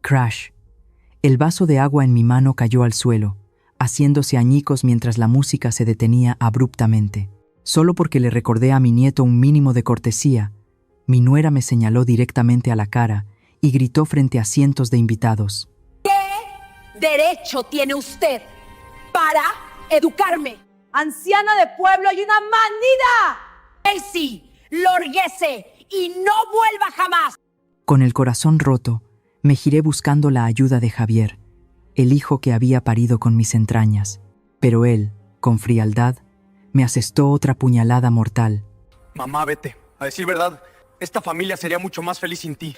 Crash. El vaso de agua en mi mano cayó al suelo, haciéndose añicos mientras la música se detenía abruptamente. Solo porque le recordé a mi nieto un mínimo de cortesía, mi nuera me señaló directamente a la cara y gritó frente a cientos de invitados: ¿Qué derecho tiene usted para educarme? Anciana de pueblo y una manida. Daisy, lórguese y no vuelva jamás. Con el corazón roto, me giré buscando la ayuda de Javier, el hijo que había parido con mis entrañas, pero él, con frialdad, me asestó otra puñalada mortal. Mamá, vete. A decir verdad, esta familia sería mucho más feliz sin ti.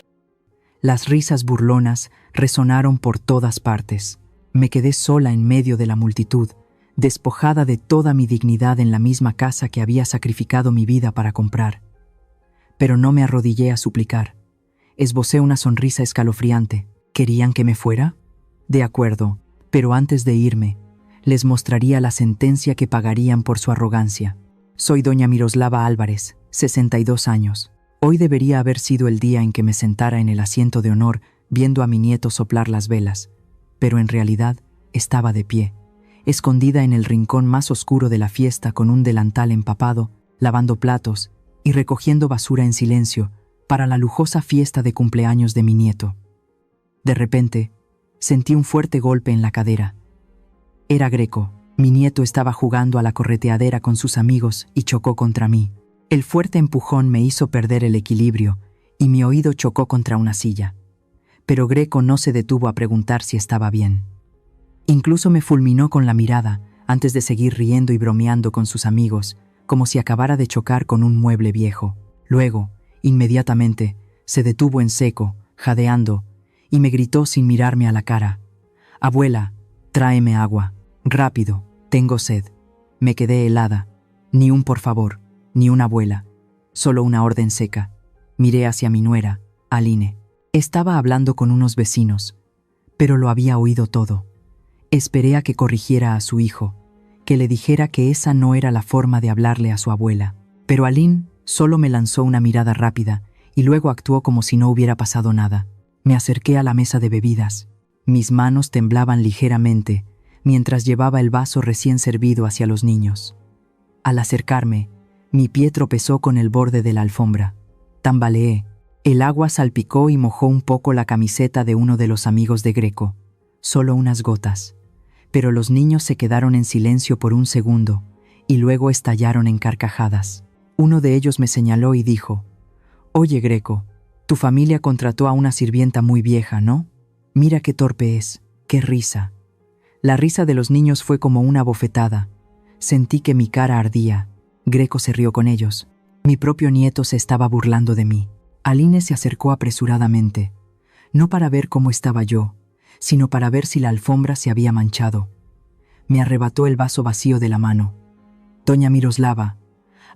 Las risas burlonas resonaron por todas partes. Me quedé sola en medio de la multitud, despojada de toda mi dignidad en la misma casa que había sacrificado mi vida para comprar. Pero no me arrodillé a suplicar. Esbocé una sonrisa escalofriante. ¿Querían que me fuera? De acuerdo, pero antes de irme, les mostraría la sentencia que pagarían por su arrogancia. Soy doña Miroslava Álvarez, 62 años. Hoy debería haber sido el día en que me sentara en el asiento de honor viendo a mi nieto soplar las velas, pero en realidad estaba de pie, escondida en el rincón más oscuro de la fiesta con un delantal empapado, lavando platos y recogiendo basura en silencio para la lujosa fiesta de cumpleaños de mi nieto. De repente, sentí un fuerte golpe en la cadera. Era Greco. Mi nieto estaba jugando a la correteadera con sus amigos y chocó contra mí. El fuerte empujón me hizo perder el equilibrio y mi oído chocó contra una silla. Pero Greco no se detuvo a preguntar si estaba bien. Incluso me fulminó con la mirada antes de seguir riendo y bromeando con sus amigos, como si acabara de chocar con un mueble viejo. Luego, inmediatamente, se detuvo en seco, jadeando, y me gritó sin mirarme a la cara: «Abuela, tráeme agua. Rápido, tengo sed». Me quedé helada. Ni un por favor, ni una abuela, solo una orden seca. Miré hacia mi nuera, Aline. Estaba hablando con unos vecinos, pero lo había oído todo. Esperé a que corrigiera a su hijo, que le dijera que esa no era la forma de hablarle a su abuela. Pero Aline solo me lanzó una mirada rápida y luego actuó como si no hubiera pasado nada. Me acerqué a la mesa de bebidas. Mis manos temblaban ligeramente mientras llevaba el vaso recién servido hacia los niños. Al acercarme, mi pie tropezó con el borde de la alfombra. Tambaleé. El agua salpicó y mojó un poco la camiseta de uno de los amigos de Greco. Solo unas gotas. Pero los niños se quedaron en silencio por un segundo y luego estallaron en carcajadas. Uno de ellos me señaló y dijo: «Oye, Greco, tu familia contrató a una sirvienta muy vieja, ¿no? Mira qué torpe es, qué risa». La risa de los niños fue como una bofetada. Sentí que mi cara ardía. Greco se rió con ellos. Mi propio nieto se estaba burlando de mí. Aline se acercó apresuradamente, no para ver cómo estaba yo, sino para ver si la alfombra se había manchado. Me arrebató el vaso vacío de la mano. «Doña Miroslava,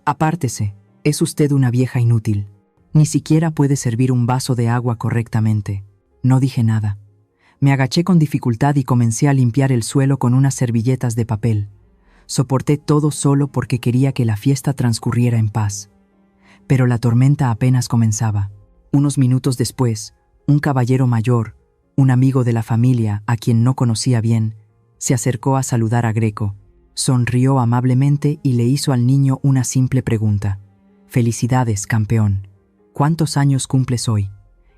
apártese, es usted una vieja inútil. Ni siquiera puede servir un vaso de agua correctamente». No dije nada. Me agaché con dificultad y comencé a limpiar el suelo con unas servilletas de papel. Soporté todo solo porque quería que la fiesta transcurriera en paz. Pero la tormenta apenas comenzaba. Unos minutos después, un caballero mayor, un amigo de la familia a quien no conocía bien, se acercó a saludar a Greco. Sonrió amablemente y le hizo al niño una simple pregunta: «Felicidades, campeón. ¿Cuántos años cumples hoy?».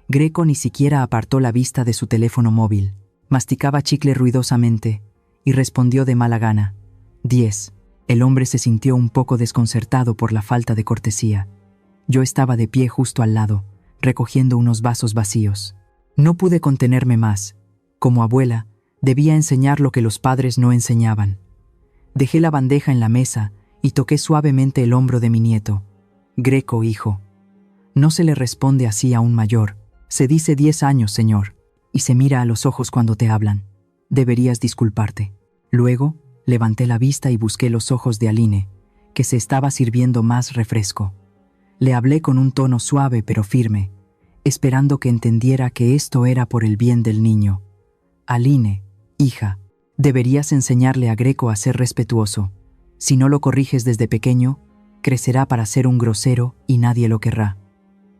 Greco ni siquiera apartó la vista de su teléfono móvil. Masticaba chicle ruidosamente y respondió de mala gana: 10. El hombre se sintió un poco desconcertado por la falta de cortesía. Yo estaba de pie justo al lado, recogiendo unos vasos vacíos. No pude contenerme más. Como abuela, debía enseñar lo que los padres no enseñaban. Dejé la bandeja en la mesa y toqué suavemente el hombro de mi nieto. «Greco, hijo. No se le responde así a un mayor. Se dice 10 años, señor, y se mira a los ojos cuando te hablan. Deberías disculparte». Luego, levanté la vista y busqué los ojos de Aline, que se estaba sirviendo más refresco. Le hablé con un tono suave pero firme, esperando que entendiera que esto era por el bien del niño. «Aline, hija, deberías enseñarle a Greco a ser respetuoso. Si no lo corriges desde pequeño, crecerá para ser un grosero y nadie lo querrá».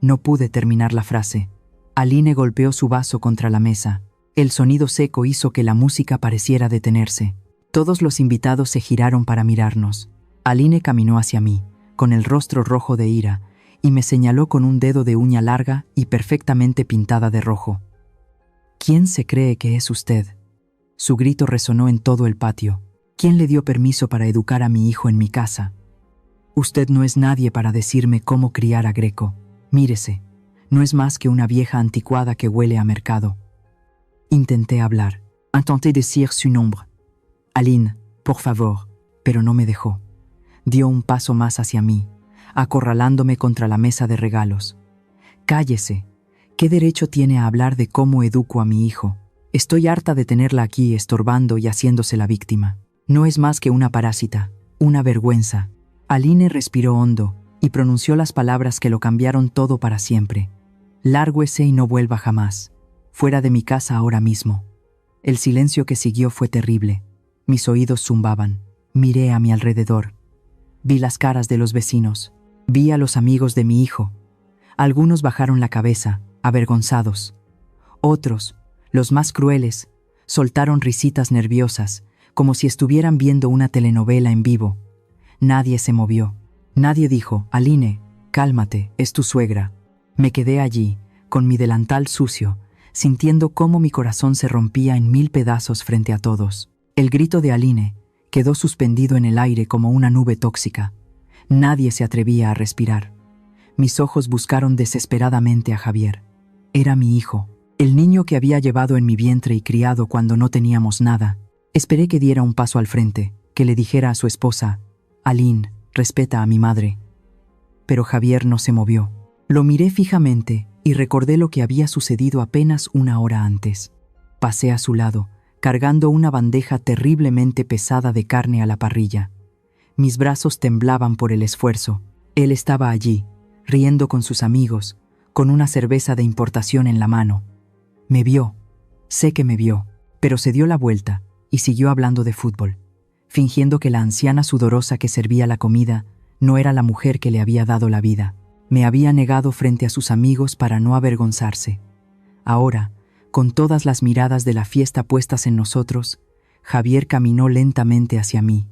No pude terminar la frase. Aline golpeó su vaso contra la mesa. El sonido seco hizo que la música pareciera detenerse. Todos los invitados se giraron para mirarnos. Aline caminó hacia mí, con el rostro rojo de ira, y me señaló con un dedo de uña larga y perfectamente pintada de rojo. ¿Quién se cree que es usted? Su grito resonó en todo el patio. ¿Quién le dio permiso para educar a mi hijo en mi casa? Usted no es nadie para decirme cómo criar a Greco. Mírese, no es más que una vieja anticuada que huele a mercado. Intenté hablar. Intenté decir su nombre. Aline, por favor, pero no me dejó. Dio un paso más hacia mí, acorralándome contra la mesa de regalos. Cállese. ¿Qué derecho tiene a hablar de cómo educo a mi hijo? Estoy harta de tenerla aquí estorbando y haciéndose la víctima. No es más que una parásita, una vergüenza. Aline respiró hondo y pronunció las palabras que lo cambiaron todo para siempre. Lárguese y no vuelva jamás. Fuera de mi casa ahora mismo. El silencio que siguió fue terrible. Mis oídos zumbaban. Miré a mi alrededor. Vi las caras de los vecinos. Vi a los amigos de mi hijo. Algunos bajaron la cabeza, avergonzados. Otros, los más crueles, soltaron risitas nerviosas, como si estuvieran viendo una telenovela en vivo. Nadie se movió. Nadie dijo: Aline, cálmate, es tu suegra. Me quedé allí, con mi delantal sucio, sintiendo cómo mi corazón se rompía en 1000 pedazos frente a todos. El grito de Aline quedó suspendido en el aire como una nube tóxica. Nadie se atrevía a respirar. Mis ojos buscaron desesperadamente a Javier. Era mi hijo, el niño que había llevado en mi vientre y criado cuando no teníamos nada. Esperé que diera un paso al frente, que le dijera a su esposa: Aline, respeta a mi madre. Pero Javier no se movió. Lo miré fijamente y recordé lo que había sucedido apenas una hora antes. Pasé a su lado, cargando una bandeja terriblemente pesada de carne a la parrilla. Mis brazos temblaban por el esfuerzo. Él estaba allí, riendo con sus amigos, con una cerveza de importación en la mano. Me vio, sé que me vio, pero se dio la vuelta y siguió hablando de fútbol, fingiendo que la anciana sudorosa que servía la comida no era la mujer que le había dado la vida. Me había negado frente a sus amigos para no avergonzarse. Ahora, con todas las miradas de la fiesta puestas en nosotros, Javier caminó lentamente hacia mí.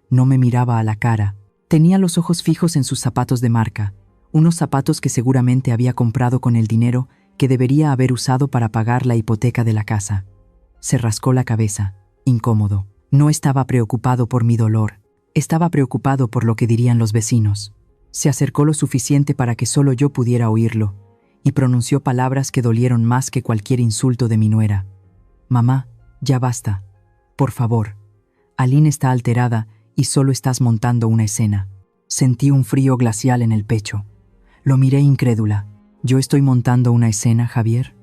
No me miraba a la cara. Tenía los ojos fijos en sus zapatos de marca, unos zapatos que seguramente había comprado con el dinero que debería haber usado para pagar la hipoteca de la casa. Se rascó la cabeza, incómodo. No estaba preocupado por mi dolor, estaba preocupado por lo que dirían los vecinos. Se acercó lo suficiente para que solo yo pudiera oírlo, y pronunció palabras que dolieron más que cualquier insulto de mi nuera. Mamá, ya basta. Por favor. Aline está alterada y solo estás montando una escena. Sentí un frío glacial en el pecho. Lo miré incrédula. ¿Yo estoy montando una escena, Javier?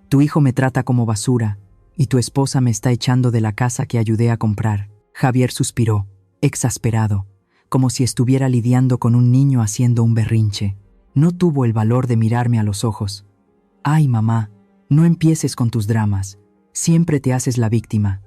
Tu hijo me trata como basura, y tu esposa me está echando de la casa que ayudé a comprar. Javier suspiró, exasperado, como si estuviera lidiando con un niño haciendo un berrinche. No tuvo el valor de mirarme a los ojos. Ay, mamá, no empieces con tus dramas. Siempre te haces la víctima.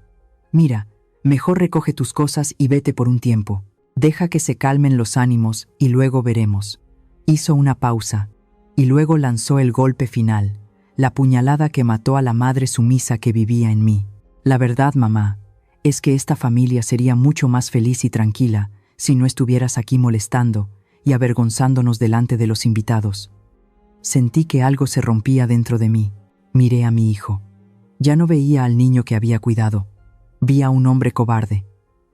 Mira, mejor recoge tus cosas y vete por un tiempo. Deja que se calmen los ánimos y luego veremos. Hizo una pausa, y luego lanzó el golpe final, la puñalada que mató a la madre sumisa que vivía en mí. La verdad, mamá, es que esta familia sería mucho más feliz y tranquila si no estuvieras aquí molestando y avergonzándonos delante de los invitados. Sentí que algo se rompía dentro de mí. Miré a mi hijo. Ya no veía al niño que había cuidado. Vi a un hombre cobarde,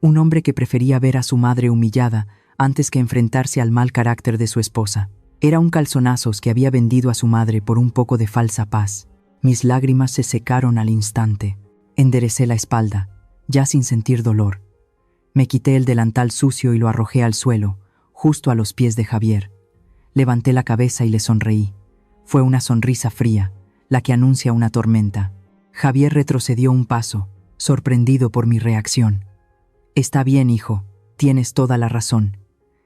un hombre que prefería ver a su madre humillada antes que enfrentarse al mal carácter de su esposa. Era un calzonazos que había vendido a su madre por un poco de falsa paz. Mis lágrimas se secaron al instante. Enderecé la espalda, ya sin sentir dolor. Me quité el delantal sucio y lo arrojé al suelo, justo a los pies de Javier. Levanté la cabeza y le sonreí. Fue una sonrisa fría, la que anuncia una tormenta. Javier retrocedió un paso, sorprendido por mi reacción. Está bien, hijo, tienes toda la razón.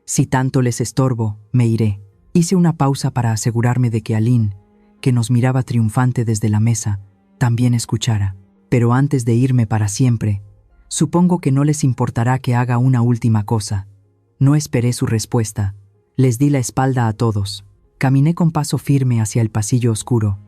Si tanto les estorbo, me iré. Hice una pausa para asegurarme de que Aline, que nos miraba triunfante desde la mesa, también escuchara. Pero antes de irme para siempre, supongo que no les importará que haga una última cosa. No esperé su respuesta. Les di la espalda a todos. Caminé con paso firme hacia el pasillo oscuro,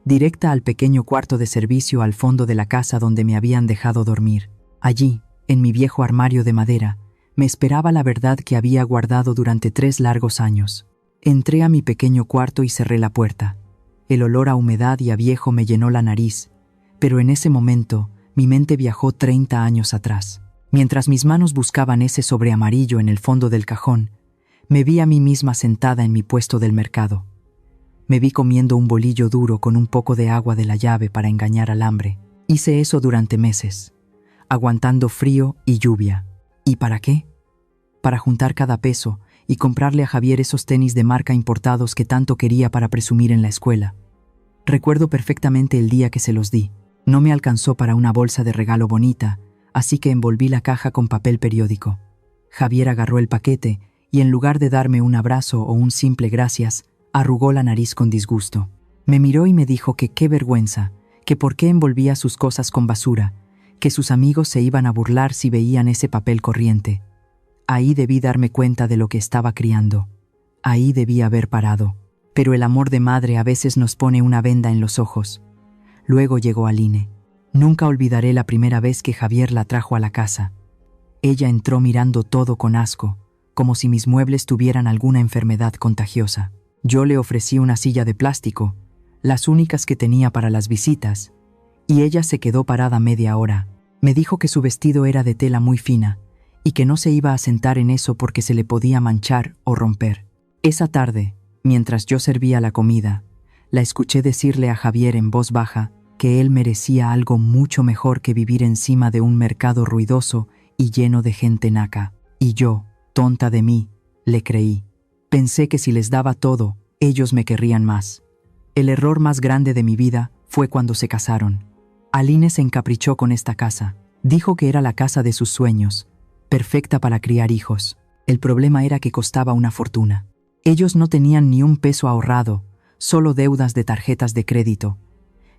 directa al pequeño cuarto de servicio al fondo de la casa donde me habían dejado dormir. Allí, en mi viejo armario de madera, me esperaba la verdad que había guardado durante 3 largos años. Entré a mi pequeño cuarto y cerré la puerta. El olor a humedad y a viejo me llenó la nariz, pero en ese momento mi mente viajó 30 años atrás. Mientras mis manos buscaban ese sobre amarillo en el fondo del cajón, me vi a mí misma sentada en mi puesto del mercado. Me vi comiendo un bolillo duro con un poco de agua de la llave para engañar al hambre. Hice eso durante meses, aguantando frío y lluvia. ¿Y para qué? Para juntar cada peso y comprarle a Javier esos tenis de marca importados que tanto quería para presumir en la escuela. Recuerdo perfectamente el día que se los di. No me alcanzó para una bolsa de regalo bonita, así que envolví la caja con papel periódico. Javier agarró el paquete y en lugar de darme un abrazo o un simple gracias, arrugó la nariz con disgusto. Me miró y me dijo que qué vergüenza, que por qué envolvía sus cosas con basura, que sus amigos se iban a burlar si veían ese papel corriente. Ahí debí darme cuenta de lo que estaba criando. Ahí debí haber parado. Pero el amor de madre a veces nos pone una venda en los ojos. Luego llegó Aline. Nunca olvidaré la primera vez que Javier la trajo a la casa. Ella entró mirando todo con asco, como si mis muebles tuvieran alguna enfermedad contagiosa. Yo le ofrecí una silla de plástico, las únicas que tenía para las visitas, y ella se quedó parada media hora. Me dijo que su vestido era de tela muy fina, y que no se iba a sentar en eso porque se le podía manchar o romper. Esa tarde, mientras yo servía la comida, la escuché decirle a Javier en voz baja que él merecía algo mucho mejor que vivir encima de un mercado ruidoso y lleno de gente naca. Y yo, tonta de mí, le creí. Pensé que si les daba todo, ellos me querrían más. El error más grande de mi vida fue cuando se casaron. Aline se encaprichó con esta casa. Dijo que era la casa de sus sueños, perfecta para criar hijos. El problema era que costaba una fortuna. Ellos no tenían ni un peso ahorrado, solo deudas de tarjetas de crédito.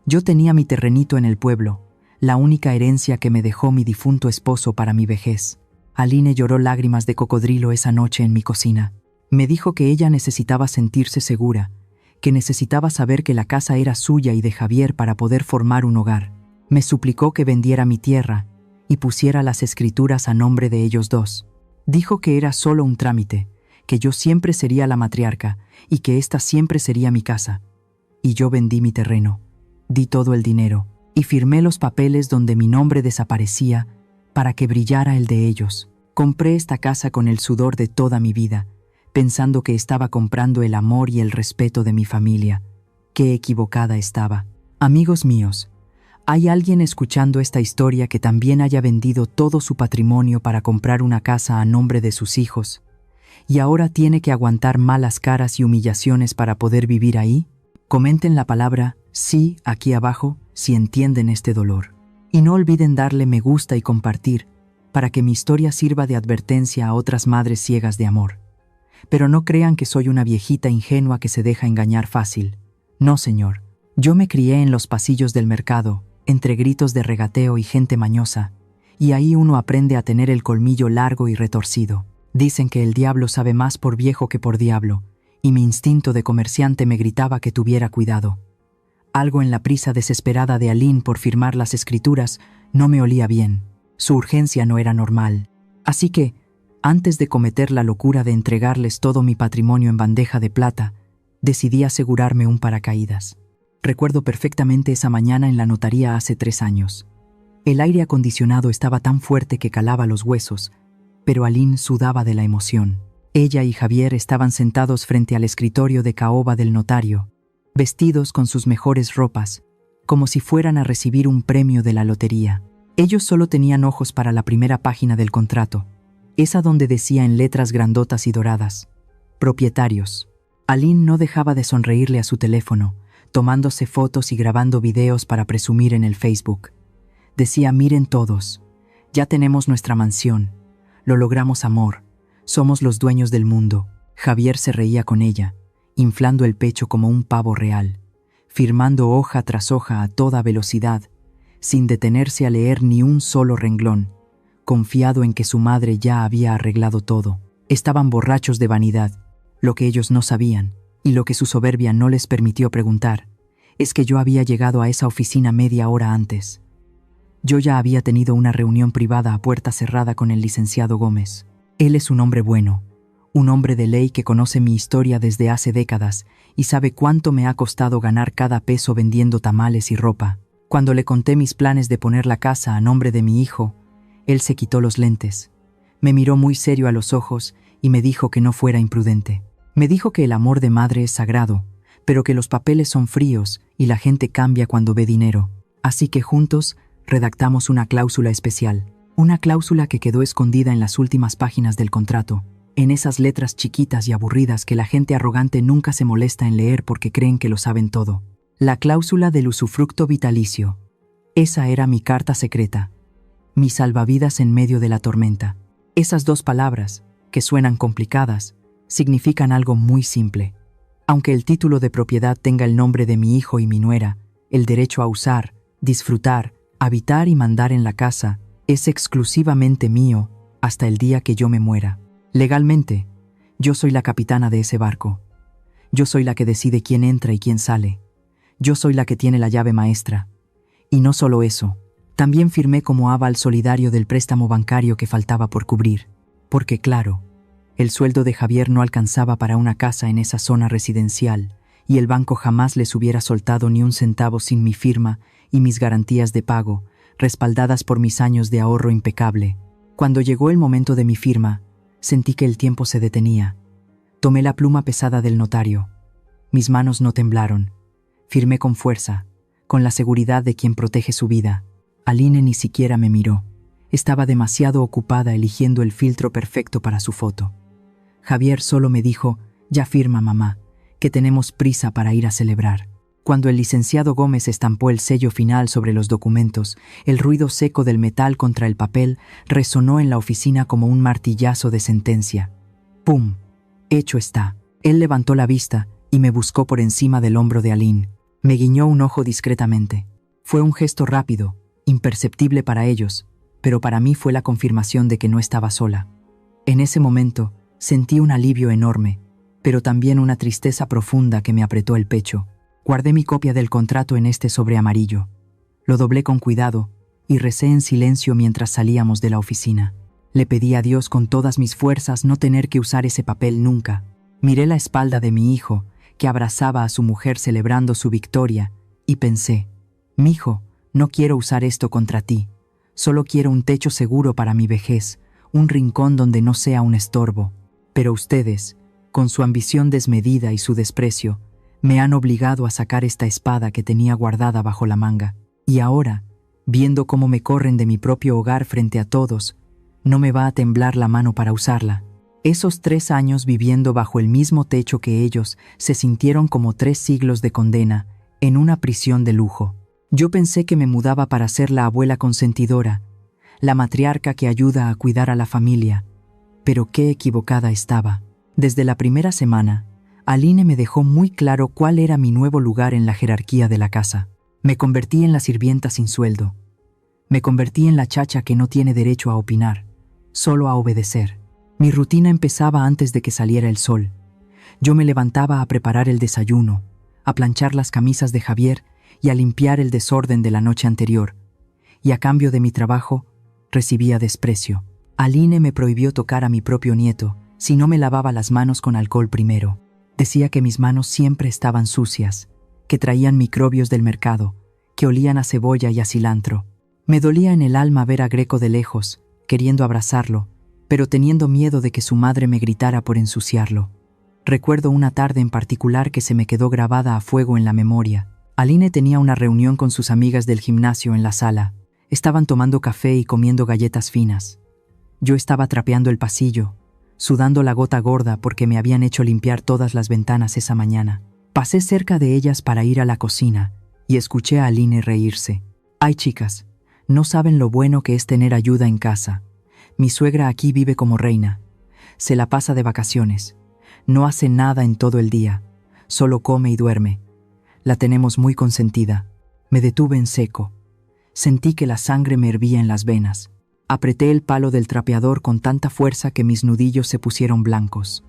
Yo tenía mi terrenito en el pueblo, la única herencia que me dejó mi difunto esposo para mi vejez. Aline lloró lágrimas de cocodrilo esa noche en mi cocina. Me dijo que ella necesitaba sentirse segura, que necesitaba saber que la casa era suya y de Javier para poder formar un hogar. Me suplicó que vendiera mi tierra y pusiera las escrituras a nombre de ellos dos. Dijo que era solo un trámite, que yo siempre sería la matriarca y que esta siempre sería mi casa. Y yo vendí mi terreno, di todo el dinero y firmé los papeles donde mi nombre desaparecía para que brillara el de ellos. Compré esta casa con el sudor de toda mi vida, pensando que estaba comprando el amor y el respeto de mi familia. Qué equivocada estaba. Amigos míos, ¿hay alguien escuchando esta historia que también haya vendido todo su patrimonio para comprar una casa a nombre de sus hijos y ahora tiene que aguantar malas caras y humillaciones para poder vivir ahí? Comenten la palabra sí aquí abajo si entienden este dolor. Y no olviden darle me gusta y compartir para que mi historia sirva de advertencia a otras madres ciegas de amor. Pero no crean que soy una viejita ingenua que se deja engañar fácil. No, señor. Yo me crié en los pasillos del mercado, entre gritos de regateo y gente mañosa, y ahí uno aprende a tener el colmillo largo y retorcido. Dicen que el diablo sabe más por viejo que por diablo, y mi instinto de comerciante me gritaba que tuviera cuidado. Algo en la prisa desesperada de Aline por firmar las escrituras no me olía bien. Su urgencia no era normal. Así que, antes de cometer la locura de entregarles todo mi patrimonio en bandeja de plata, decidí asegurarme un paracaídas. Recuerdo perfectamente esa mañana en la notaría hace 3 años. El aire acondicionado estaba tan fuerte que calaba los huesos, pero Aline sudaba de la emoción. Ella y Javier estaban sentados frente al escritorio de caoba del notario, vestidos con sus mejores ropas, como si fueran a recibir un premio de la lotería. Ellos solo tenían ojos para la primera página del contrato, esa donde decía en letras grandotas y doradas: propietarios. Aline no dejaba de sonreírle a su teléfono, tomándose fotos y grabando videos para presumir en el Facebook. Decía: miren todos, ya tenemos nuestra mansión, lo logramos amor, somos los dueños del mundo. Javier se reía con ella, inflando el pecho como un pavo real, firmando hoja tras hoja a toda velocidad, sin detenerse a leer ni un solo renglón, confiado en que su madre ya había arreglado todo. Estaban borrachos de vanidad. Lo que ellos no sabían, y lo que su soberbia no les permitió preguntar, es que yo había llegado a esa oficina media hora antes. Yo ya había tenido una reunión privada a puerta cerrada con el licenciado Gómez. Él es un hombre bueno, un hombre de ley que conoce mi historia desde hace décadas y sabe cuánto me ha costado ganar cada peso vendiendo tamales y ropa. Cuando le conté mis planes de poner la casa a nombre de mi hijo, él se quitó los lentes, me miró muy serio a los ojos y me dijo que no fuera imprudente. Me dijo que el amor de madre es sagrado, pero que los papeles son fríos y la gente cambia cuando ve dinero. Así que juntos redactamos una cláusula especial, una cláusula que quedó escondida en las últimas páginas del contrato, en esas letras chiquitas y aburridas que la gente arrogante nunca se molesta en leer porque creen que lo saben todo. La cláusula del usufructo vitalicio. Esa era mi carta secreta, mi salvavidas en medio de la tormenta. Esas dos palabras, que suenan complicadas, significan algo muy simple. Aunque el título de propiedad tenga el nombre de mi hijo y mi nuera, el derecho a usar, disfrutar, habitar y mandar en la casa es exclusivamente mío hasta el día que yo me muera. Legalmente, yo soy la capitana de ese barco. Yo soy la que decide quién entra y quién sale. Yo soy la que tiene la llave maestra. Y no solo eso, también firmé como aval solidario del préstamo bancario que faltaba por cubrir. Porque claro, el sueldo de Javier no alcanzaba para una casa en esa zona residencial, y el banco jamás les hubiera soltado ni un centavo sin mi firma y mis garantías de pago, respaldadas por mis años de ahorro impecable. Cuando llegó el momento de mi firma, sentí que el tiempo se detenía. Tomé la pluma pesada del notario. Mis manos no temblaron. Firmé con fuerza, con la seguridad de quien protege su vida. Aline ni siquiera me miró. Estaba demasiado ocupada eligiendo el filtro perfecto para su foto. Javier solo me dijo: «Ya firma, mamá, que tenemos prisa para ir a celebrar». Cuando el licenciado Gómez estampó el sello final sobre los documentos, el ruido seco del metal contra el papel resonó en la oficina como un martillazo de sentencia. ¡Pum! Hecho está. Él levantó la vista y me buscó por encima del hombro de Aline. Me guiñó un ojo discretamente. Fue un gesto rápido, imperceptible para ellos, pero para mí fue la confirmación de que no estaba sola. En ese momento, sentí un alivio enorme, pero también una tristeza profunda que me apretó el pecho. Guardé mi copia del contrato en este sobre amarillo. Lo doblé con cuidado y recé en silencio mientras salíamos de la oficina. Le pedí a Dios con todas mis fuerzas no tener que usar ese papel nunca. Miré la espalda de mi hijo, que abrazaba a su mujer celebrando su victoria, y pensé: «Mijo, no quiero usar esto contra ti. Solo quiero un techo seguro para mi vejez, un rincón donde no sea un estorbo. Pero ustedes, con su ambición desmedida y su desprecio, me han obligado a sacar esta espada que tenía guardada bajo la manga. Y ahora, viendo cómo me corren de mi propio hogar frente a todos, no me va a temblar la mano para usarla». Esos 3 años viviendo bajo el mismo techo que ellos se sintieron como 3 siglos de condena en una prisión de lujo. Yo pensé que me mudaba para ser la abuela consentidora, la matriarca que ayuda a cuidar a la familia. Pero qué equivocada estaba. Desde la primera semana, Aline me dejó muy claro cuál era mi nuevo lugar en la jerarquía de la casa. Me convertí en la sirvienta sin sueldo. Me convertí en la chacha que no tiene derecho a opinar, solo a obedecer. Mi rutina empezaba antes de que saliera el sol. Yo me levantaba a preparar el desayuno, a planchar las camisas de Javier y a limpiar el desorden de la noche anterior. Y a cambio de mi trabajo, recibía desprecio. Aline me prohibió tocar a mi propio nieto si no me lavaba las manos con alcohol primero. Decía que mis manos siempre estaban sucias, que traían microbios del mercado, que olían a cebolla y a cilantro. Me dolía en el alma ver a Greco de lejos, queriendo abrazarlo, pero teniendo miedo de que su madre me gritara por ensuciarlo. Recuerdo una tarde en particular que se me quedó grabada a fuego en la memoria. Aline tenía una reunión con sus amigas del gimnasio en la sala. Estaban tomando café y comiendo galletas finas. Yo estaba trapeando el pasillo, sudando la gota gorda porque me habían hecho limpiar todas las ventanas esa mañana. Pasé cerca de ellas para ir a la cocina y escuché a Aline reírse. «Ay, chicas, no saben lo bueno que es tener ayuda en casa. Mi suegra aquí vive como reina. Se la pasa de vacaciones. No hace nada en todo el día. Solo come y duerme. La tenemos muy consentida». Me detuve en seco. Sentí que la sangre me hervía en las venas. Apreté el palo del trapeador con tanta fuerza que mis nudillos se pusieron blancos.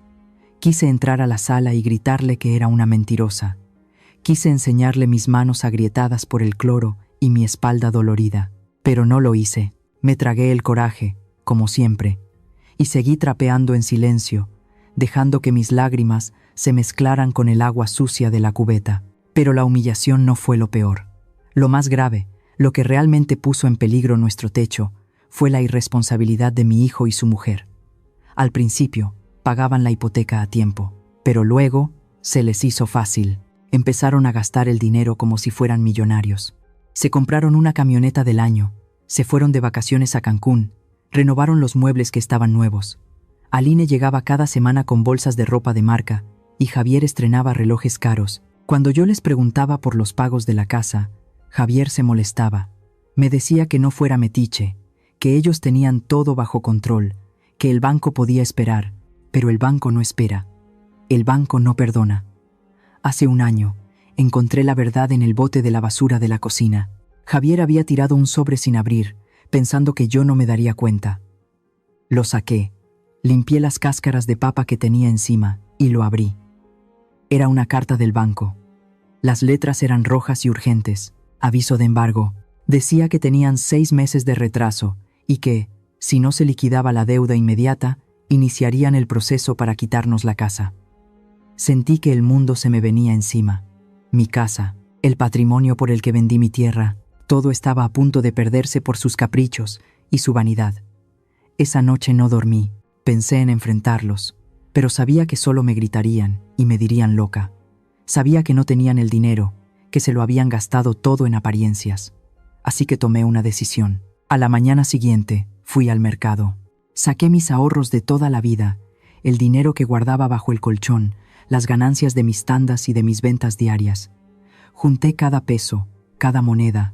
Quise entrar a la sala y gritarle que era una mentirosa, Quise enseñarle mis manos agrietadas por el cloro y mi espalda dolorida, pero no lo hice. Me tragué el coraje, como siempre, y seguí trapeando en silencio, dejando que mis lágrimas se mezclaran con el agua sucia de la cubeta. Pero la humillación no fue lo peor. Lo más grave, lo que realmente puso en peligro nuestro techo, fue la irresponsabilidad de mi hijo y su mujer. Al principio, pagaban la hipoteca a tiempo, pero luego se les hizo fácil. Empezaron a gastar el dinero como si fueran millonarios. Se compraron una camioneta del año, se fueron de vacaciones a Cancún, renovaron los muebles que estaban nuevos. Aline llegaba cada semana con bolsas de ropa de marca y Javier estrenaba relojes caros. Cuando yo les preguntaba por los pagos de la casa, Javier se molestaba. Me decía que no fuera metiche, que ellos tenían todo bajo control, que el banco podía esperar, pero el banco no espera. El banco no perdona. Hace un año, encontré la verdad en el bote de la basura de la cocina. Javier había tirado un sobre sin abrir, pensando que yo no me daría cuenta. Lo saqué, limpié las cáscaras de papa que tenía encima y lo abrí. Era una carta del banco. Las letras eran rojas y urgentes. Aviso de embargo. Decía que tenían 6 meses de retraso y que, si no se liquidaba la deuda inmediata, iniciarían el proceso para quitarnos la casa. Sentí que el mundo se me venía encima. Mi casa, el patrimonio por el que vendí mi tierra, todo estaba a punto de perderse por sus caprichos y su vanidad. Esa noche no dormí, pensé en enfrentarlos, pero sabía que solo me gritarían y me dirían loca. Sabía que no tenían el dinero, que se lo habían gastado todo en apariencias. Así que tomé una decisión. A la mañana siguiente, fui al mercado. Saqué mis ahorros de toda la vida, el dinero que guardaba bajo el colchón, las ganancias de mis tandas y de mis ventas diarias. Junté cada peso, cada moneda.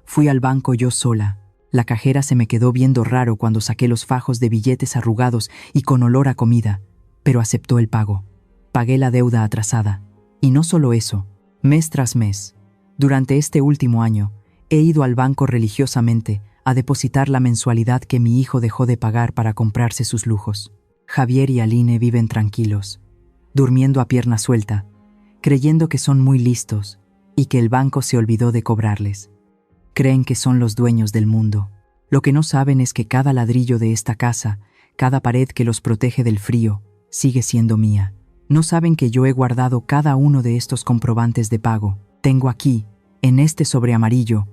Fui al banco yo sola. La cajera se me quedó viendo raro cuando saqué los fajos de billetes arrugados y con olor a comida, pero aceptó el pago. Pagué la deuda atrasada. Y no solo eso, mes tras mes, durante este último año, he ido al banco religiosamente a depositar la mensualidad que mi hijo dejó de pagar para comprarse sus lujos. Javier y Aline viven tranquilos, durmiendo a pierna suelta, creyendo que son muy listos y que el banco se olvidó de cobrarles. Creen que son los dueños del mundo. Lo que no saben es que cada ladrillo de esta casa, cada pared que los protege del frío, sigue siendo mía. No saben que yo he guardado cada uno de estos comprobantes de pago. Tengo aquí, en este sobre amarillo,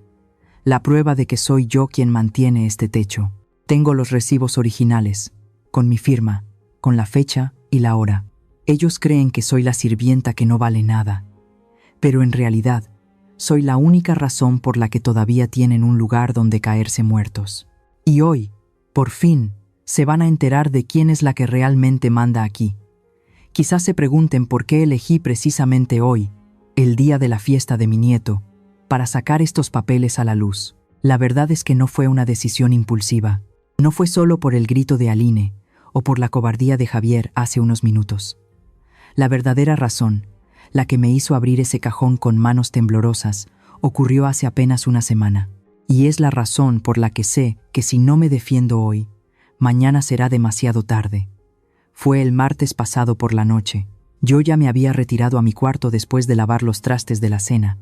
la prueba de que soy yo quien mantiene este techo. Tengo los recibos originales, con mi firma, con la fecha y la hora. Ellos creen que soy la sirvienta que no vale nada, pero en realidad, soy la única razón por la que todavía tienen un lugar donde caerse muertos. Y hoy, por fin, se van a enterar de quién es la que realmente manda aquí. Quizás se pregunten por qué elegí precisamente hoy, el día de la fiesta de mi nieto, para sacar estos papeles a la luz. La verdad es que no fue una decisión impulsiva. No fue solo por el grito de Aline o por la cobardía de Javier hace unos minutos. La verdadera razón, la que me hizo abrir ese cajón con manos temblorosas, ocurrió hace apenas una semana. Y es la razón por la que sé que si no me defiendo hoy, mañana será demasiado tarde. Fue el martes pasado por la noche. Yo ya me había retirado a mi cuarto después de lavar los trastes de la cena,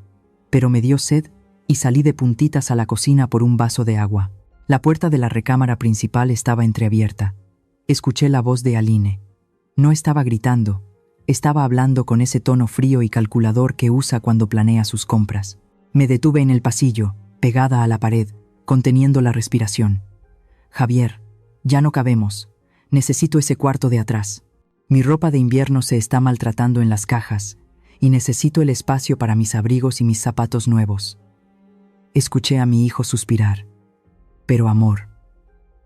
pero me dio sed y salí de puntitas a la cocina por un vaso de agua. La puerta de la recámara principal estaba entreabierta. Escuché la voz de Aline. No estaba gritando, estaba hablando con ese tono frío y calculador que usa cuando planea sus compras. Me detuve en el pasillo, pegada a la pared, conteniendo la respiración. Javier, ya no cabemos. Necesito ese cuarto de atrás. Mi ropa de invierno se está maltratando en las cajas y necesito el espacio para mis abrigos y mis zapatos nuevos. Escuché a mi hijo suspirar. Pero amor,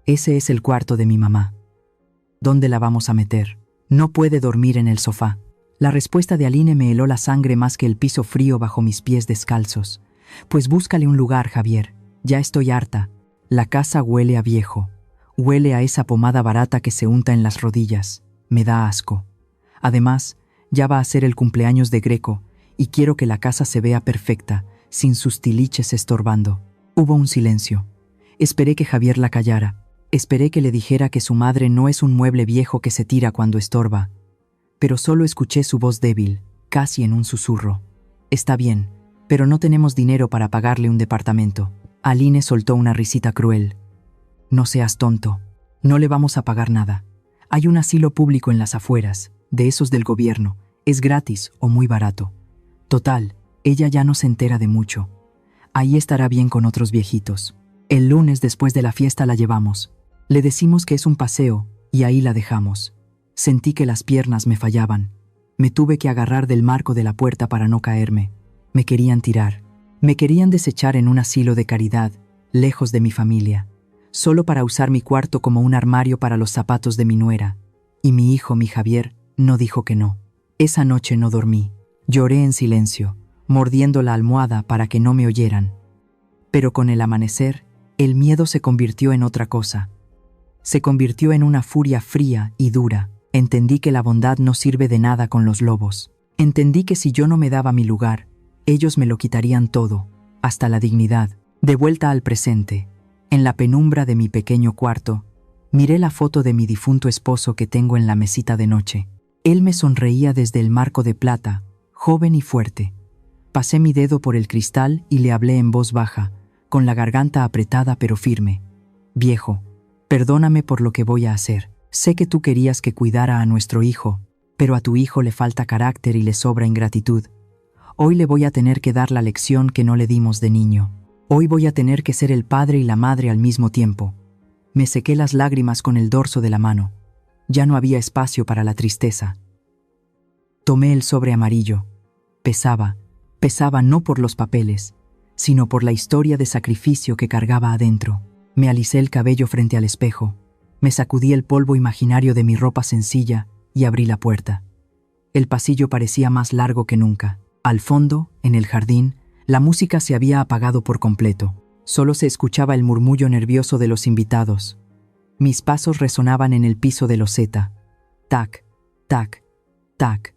ese es el cuarto de mi mamá. ¿Dónde la vamos a meter? No puede dormir en el sofá. La respuesta de Aline me heló la sangre más que el piso frío bajo mis pies descalzos. Pues búscale un lugar, Javier. Ya estoy harta. La casa huele a viejo. Huele a esa pomada barata que se unta en las rodillas. Me da asco. Además, ya va a ser el cumpleaños de Greco y quiero que la casa se vea perfecta, sin sus tiliches estorbando. Hubo un silencio. Esperé que Javier la callara. Esperé que le dijera que su madre no es un mueble viejo que se tira cuando estorba. Pero solo escuché su voz débil, casi en un susurro. Está bien, pero no tenemos dinero para pagarle un departamento. Aline soltó una risita cruel. No seas tonto. No le vamos a pagar nada. Hay un asilo público en las afueras, de esos del gobierno. Es gratis o muy barato. Total, ella ya no se entera de mucho. Ahí estará bien con otros viejitos. El lunes después de la fiesta la llevamos. Le decimos que es un paseo y ahí la dejamos. Sentí que las piernas me fallaban. Me tuve que agarrar del marco de la puerta para no caerme. Me querían tirar. Me querían desechar en un asilo de caridad, lejos de mi familia, solo para usar mi cuarto como un armario para los zapatos de mi nuera. Y mi hijo, mi Javier, no dijo que no. Esa noche no dormí. Lloré en silencio, mordiendo la almohada para que no me oyeran. Pero con el amanecer, el miedo se convirtió en otra cosa. Se convirtió en una furia fría y dura. Entendí que la bondad no sirve de nada con los lobos. Entendí que si yo no me daba mi lugar, ellos me lo quitarían todo, hasta la dignidad. De vuelta al presente, en la penumbra de mi pequeño cuarto, miré la foto de mi difunto esposo que tengo en la mesita de noche. Él me sonreía desde el marco de plata, joven y fuerte. Pasé mi dedo por el cristal y le hablé en voz baja, con la garganta apretada pero firme. Viejo, perdóname por lo que voy a hacer. Sé que tú querías que cuidara a nuestro hijo, pero a tu hijo le falta carácter y le sobra ingratitud. Hoy le voy a tener que dar la lección que no le dimos de niño. Hoy voy a tener que ser el padre y la madre al mismo tiempo. Me sequé las lágrimas con el dorso de la mano. Ya no había espacio para la tristeza. Tomé el sobre amarillo. Pesaba no por los papeles, sino por la historia de sacrificio que cargaba adentro. Me alisé el cabello frente al espejo. Me sacudí el polvo imaginario de mi ropa sencilla y abrí la puerta. El pasillo parecía más largo que nunca. Al fondo, en el jardín, la música se había apagado por completo. Solo se escuchaba el murmullo nervioso de los invitados. Mis pasos resonaban en el piso de loseta. Tac, tac, tac.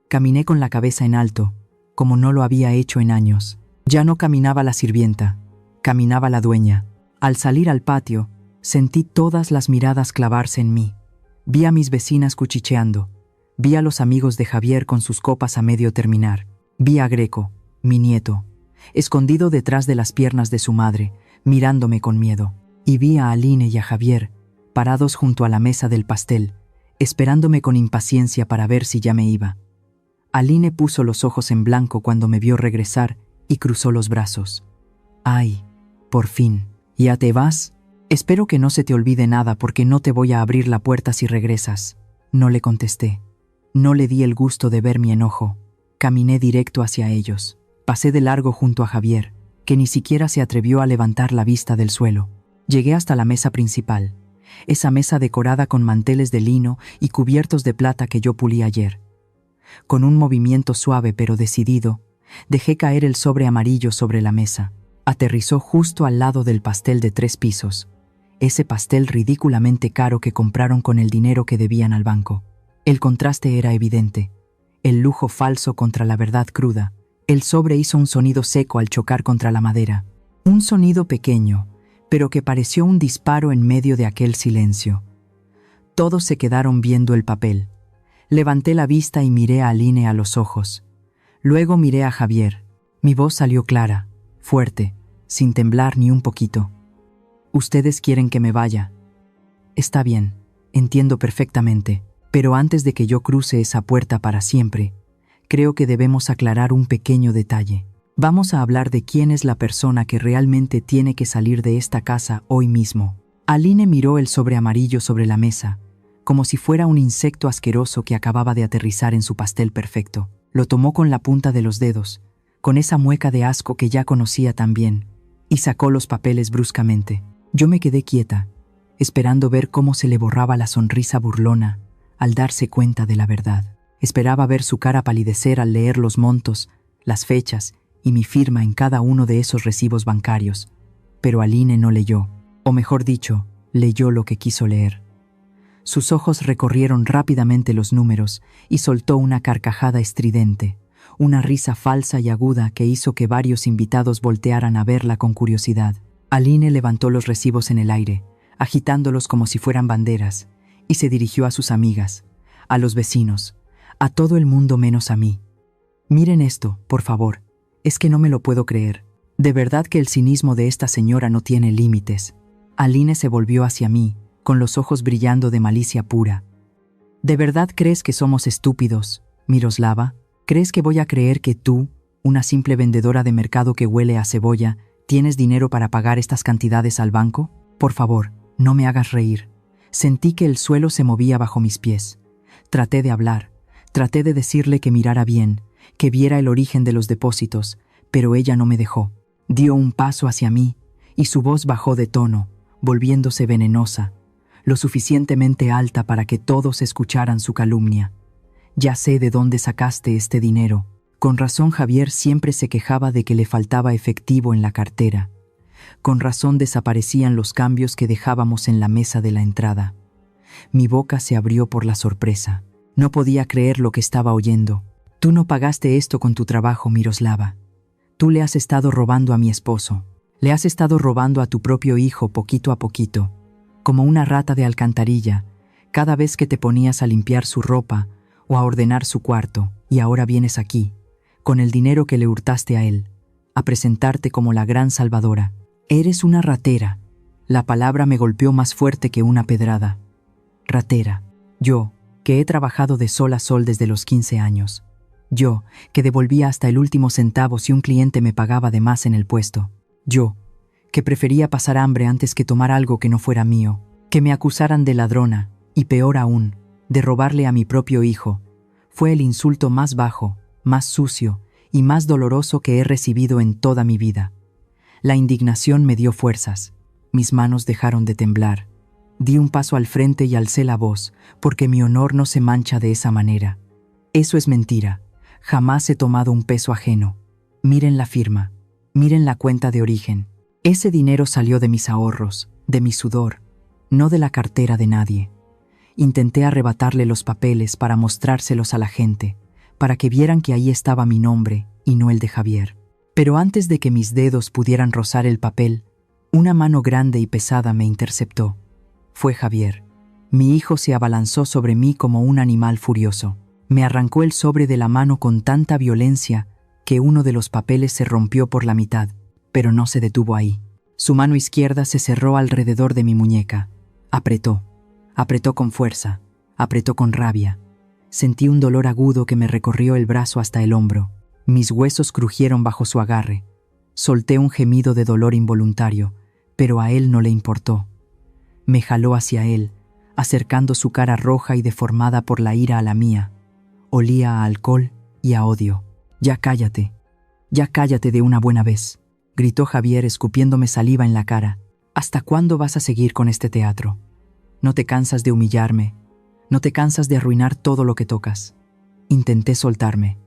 Caminé con la cabeza en alto, como no lo había hecho en años. Ya no caminaba la sirvienta, caminaba la dueña. Al salir al patio, sentí todas las miradas clavarse en mí. Vi a mis vecinas cuchicheando. Vi a los amigos de Javier con sus copas a medio terminar. Vi a Greco, mi nieto, escondido detrás de las piernas de su madre, mirándome con miedo. Y vi a Aline y a Javier, parados junto a la mesa del pastel, esperándome con impaciencia para ver si ya me iba. Aline puso los ojos en blanco cuando me vio regresar y cruzó los brazos. «Ay, por fin, ¿ya te vas? Espero que no se te olvide nada porque no te voy a abrir la puerta si regresas». No le contesté. No le di el gusto de ver mi enojo. Caminé directo hacia ellos. Pasé de largo junto a Javier, que ni siquiera se atrevió a levantar la vista del suelo. Llegué hasta la mesa principal, esa mesa decorada con manteles de lino y cubiertos de plata que yo pulí ayer. Con un movimiento suave pero decidido, dejé caer el sobre amarillo sobre la mesa. Aterrizó justo al lado del pastel de 3 pisos. Ese pastel ridículamente caro que compraron con el dinero que debían al banco. El contraste era evidente. El lujo falso contra la verdad cruda. El sobre hizo un sonido seco al chocar contra la madera. Un sonido pequeño, pero que pareció un disparo en medio de aquel silencio. Todos se quedaron viendo el papel. Levanté la vista y miré a Aline a los ojos. Luego miré a Javier. Mi voz salió clara, fuerte, sin temblar ni un poquito. «Ustedes quieren que me vaya. Está bien, entiendo perfectamente, pero antes de que yo cruce esa puerta para siempre, creo que debemos aclarar un pequeño detalle. Vamos a hablar de quién es la persona que realmente tiene que salir de esta casa hoy mismo». Aline miró el sobre amarillo sobre la mesa, como si fuera un insecto asqueroso que acababa de aterrizar en su pastel perfecto. Lo tomó con la punta de los dedos, con esa mueca de asco que ya conocía tan bien, y sacó los papeles bruscamente. Yo me quedé quieta, esperando ver cómo se le borraba la sonrisa burlona al darse cuenta de la verdad. Esperaba ver su cara palidecer al leer los montos, las fechas y mi firma en cada uno de esos recibos bancarios. Pero Aline no leyó, o mejor dicho, leyó lo que quiso leer. Sus ojos recorrieron rápidamente los números y soltó una carcajada estridente, una risa falsa y aguda que hizo que varios invitados voltearan a verla con curiosidad. Aline levantó los recibos en el aire, agitándolos como si fueran banderas, y se dirigió a sus amigas, a los vecinos, a todo el mundo menos a mí. Miren esto, por favor. Es que no me lo puedo creer. De verdad que el cinismo de esta señora no tiene límites. Aline se volvió hacia mí, con los ojos brillando de malicia pura. ¿De verdad crees que somos estúpidos, Miroslava? ¿Crees que voy a creer que tú, una simple vendedora de mercado que huele a cebolla, tienes dinero para pagar estas cantidades al banco? Por favor, no me hagas reír. Sentí que el suelo se movía bajo mis pies. Traté de hablar, traté de decirle que mirara bien, que viera el origen de los depósitos, pero ella no me dejó. Dio un paso hacia mí, y su voz bajó de tono, volviéndose venenosa, lo suficientemente alta para que todos escucharan su calumnia. Ya sé de dónde sacaste este dinero. Con razón Javier siempre se quejaba de que le faltaba efectivo en la cartera. Con razón desaparecían los cambios que dejábamos en la mesa de la entrada. Mi boca se abrió por la sorpresa. No podía creer lo que estaba oyendo. Tú no pagaste esto con tu trabajo, Miroslava. Tú le has estado robando a mi esposo. Le has estado robando a tu propio hijo poquito a poquito, como una rata de alcantarilla, cada vez que te ponías a limpiar su ropa o a ordenar su cuarto, y ahora vienes aquí, con el dinero que le hurtaste a él, a presentarte como la gran salvadora. Eres una ratera. La palabra me golpeó más fuerte que una pedrada. Ratera. Yo, que he trabajado de sol a sol desde los 15 años. Yo, que devolvía hasta el último centavo si un cliente me pagaba de más en el puesto. Yo, que prefería pasar hambre antes que tomar algo que no fuera mío, que me acusaran de ladrona, y peor aún, de robarle a mi propio hijo. Fue el insulto más bajo, más sucio y más doloroso que he recibido en toda mi vida. La indignación me dio fuerzas. Mis manos dejaron de temblar. Di un paso al frente y alcé la voz, porque mi honor no se mancha de esa manera. Eso es mentira. Jamás he tomado un peso ajeno. Miren la firma. Miren la cuenta de origen. Ese dinero salió de mis ahorros, de mi sudor, no de la cartera de nadie. Intenté arrebatarle los papeles para mostrárselos a la gente, para que vieran que ahí estaba mi nombre y no el de Javier. Pero antes de que mis dedos pudieran rozar el papel, una mano grande y pesada me interceptó. Fue Javier. Mi hijo se abalanzó sobre mí como un animal furioso. Me arrancó el sobre de la mano con tanta violencia que uno de los papeles se rompió por la mitad, pero no se detuvo ahí. Su mano izquierda se cerró alrededor de mi muñeca. Apretó con fuerza, apretó con rabia. Sentí un dolor agudo que me recorrió el brazo hasta el hombro. Mis huesos crujieron bajo su agarre. Solté un gemido de dolor involuntario, pero a él no le importó. Me jaló hacia él, acercando su cara roja y deformada por la ira a la mía. Olía a alcohol y a odio. Ya cállate de una buena vez, gritó Javier escupiéndome saliva en la cara. ¿Hasta cuándo vas a seguir con este teatro? ¿No te cansas de humillarme? ¿No te cansas de arruinar todo lo que tocas? Intenté soltarme.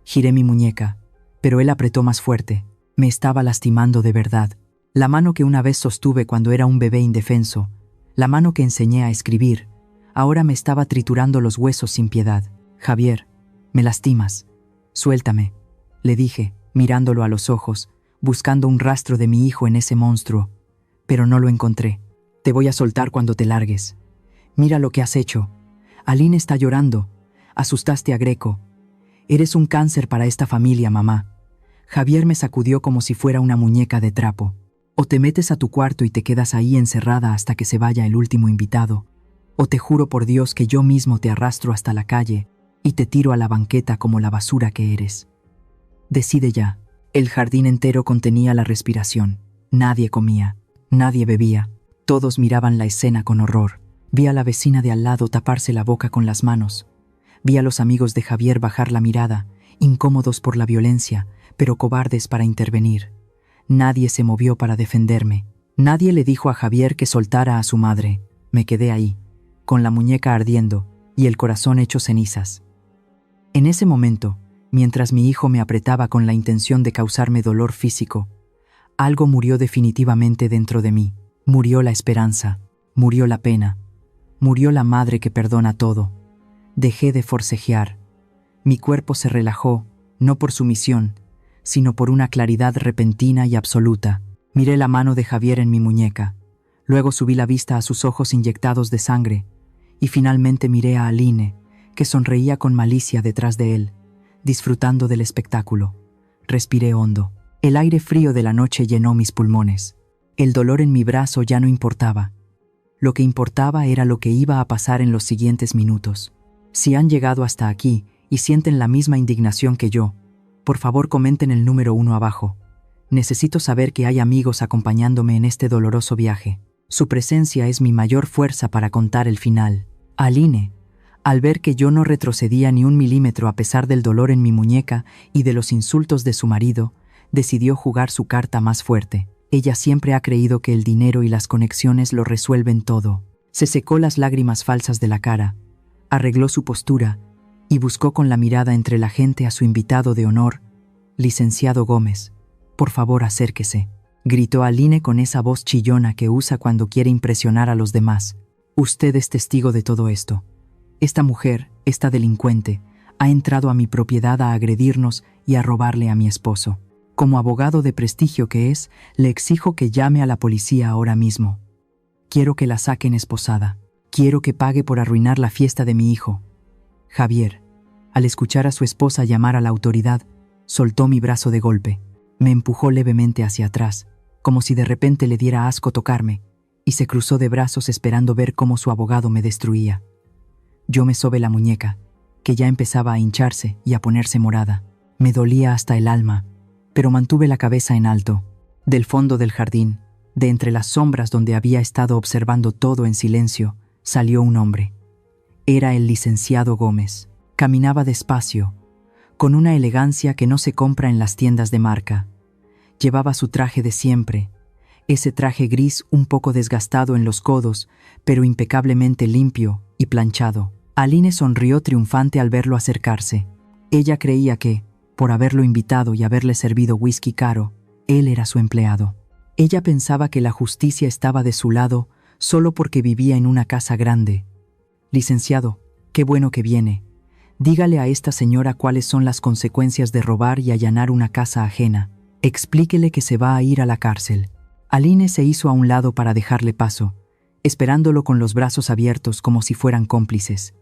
Giré mi muñeca, pero él apretó más fuerte. Me estaba lastimando de verdad. La mano que una vez sostuve cuando era un bebé indefenso, la mano que enseñé a escribir, ahora me estaba triturando los huesos sin piedad. Javier, me lastimas. Suéltame, le dije, mirándolo a los ojos, buscando un rastro de mi hijo en ese monstruo, pero no lo encontré. Te voy a soltar cuando te largues. Mira lo que has hecho. Aline está llorando. Asustaste a Greco. Eres un cáncer para esta familia, mamá. Javier me sacudió como si fuera una muñeca de trapo. O te metes a tu cuarto y te quedas ahí encerrada hasta que se vaya el último invitado, o te juro por Dios que yo mismo te arrastro hasta la calle y te tiro a la banqueta como la basura que eres. Decide ya. El jardín entero contenía la respiración. Nadie comía, nadie bebía. Todos miraban la escena con horror. Vi a la vecina de al lado taparse la boca con las manos. Vi a los amigos de Javier bajar la mirada, incómodos por la violencia, pero cobardes para intervenir. Nadie se movió para defenderme. Nadie le dijo a Javier que soltara a su madre. Me quedé ahí, con la muñeca ardiendo y el corazón hecho cenizas. En ese momento, mientras mi hijo me apretaba con la intención de causarme dolor físico, algo murió definitivamente dentro de mí. Murió la esperanza, murió la pena, murió la madre que perdona todo. Dejé de forcejear. Mi cuerpo se relajó, no por sumisión, sino por una claridad repentina y absoluta. Miré la mano de Javier en mi muñeca, luego subí la vista a sus ojos inyectados de sangre, y finalmente miré a Aline, que sonreía con malicia detrás de él, disfrutando del espectáculo. Respiré hondo. El aire frío de la noche llenó mis pulmones. El dolor en mi brazo ya no importaba. Lo que importaba era lo que iba a pasar en los siguientes minutos. Si han llegado hasta aquí y sienten la misma indignación que yo, por favor comenten el número 1 abajo. Necesito saber que hay amigos acompañándome en este doloroso viaje. Su presencia es mi mayor fuerza para contar el final. Aline, al ver que yo no retrocedía ni un milímetro a pesar del dolor en mi muñeca y de los insultos de su marido, decidió jugar su carta más fuerte. Ella siempre ha creído que el dinero y las conexiones lo resuelven todo. Se secó las lágrimas falsas de la cara, arregló su postura y buscó con la mirada entre la gente a su invitado de honor, licenciado Gómez. «Por favor, acérquese», gritó Aline con esa voz chillona que usa cuando quiere impresionar a los demás. «Usted es testigo de todo esto. Esta mujer, esta delincuente, ha entrado a mi propiedad a agredirnos y a robarle a mi esposo. Como abogado de prestigio que es, le exijo que llame a la policía ahora mismo. Quiero que la saquen esposada. Quiero que pague por arruinar la fiesta de mi hijo». Javier, al escuchar a su esposa llamar a la autoridad, soltó mi brazo de golpe. Me empujó levemente hacia atrás, como si de repente le diera asco tocarme, y se cruzó de brazos esperando ver cómo su abogado me destruía. Yo me sobé la muñeca, que ya empezaba a hincharse y a ponerse morada. Me dolía hasta el alma, pero mantuve la cabeza en alto. Del fondo del jardín, de entre las sombras donde había estado observando todo en silencio, salió un hombre. Era el licenciado Gómez. Caminaba despacio, con una elegancia que no se compra en las tiendas de marca. Llevaba su traje de siempre, ese traje gris un poco desgastado en los codos, pero impecablemente limpio y planchado. Aline sonrió triunfante al verlo acercarse. Ella creía que, por haberlo invitado y haberle servido whisky caro, él era su empleado. Ella pensaba que la justicia estaba de su lado solo porque vivía en una casa grande. «Licenciado, qué bueno que viene. Dígale a esta señora cuáles son las consecuencias de robar y allanar una casa ajena. Explíquele que se va a ir a la cárcel». Aline se hizo a un lado para dejarle paso, esperándolo con los brazos abiertos como si fueran cómplices.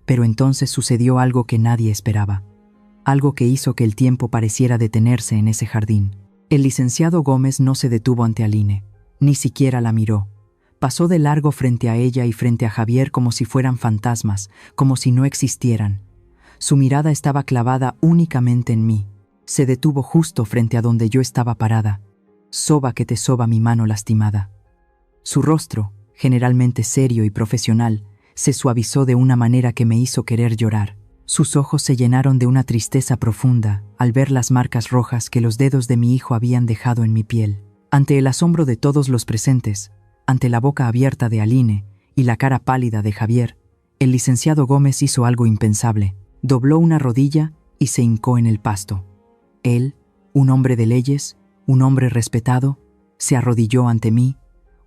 Pero entonces sucedió algo que nadie esperaba. Algo que hizo que el tiempo pareciera detenerse en ese jardín. El licenciado Gómez no se detuvo ante Aline, ni siquiera la miró. Pasó de largo frente a ella y frente a Javier como si fueran fantasmas, como si no existieran. Su mirada estaba clavada únicamente en mí. Se detuvo justo frente a donde yo estaba parada. «Soba que te soba mi mano lastimada». Su rostro, generalmente serio y profesional, se suavizó de una manera que me hizo querer llorar. Sus ojos se llenaron de una tristeza profunda al ver las marcas rojas que los dedos de mi hijo habían dejado en mi piel. Ante el asombro de todos los presentes, ante la boca abierta de Aline y la cara pálida de Javier, el licenciado Gómez hizo algo impensable. Dobló una rodilla y se hincó en el pasto. Él, un hombre de leyes, un hombre respetado, se arrodilló ante mí.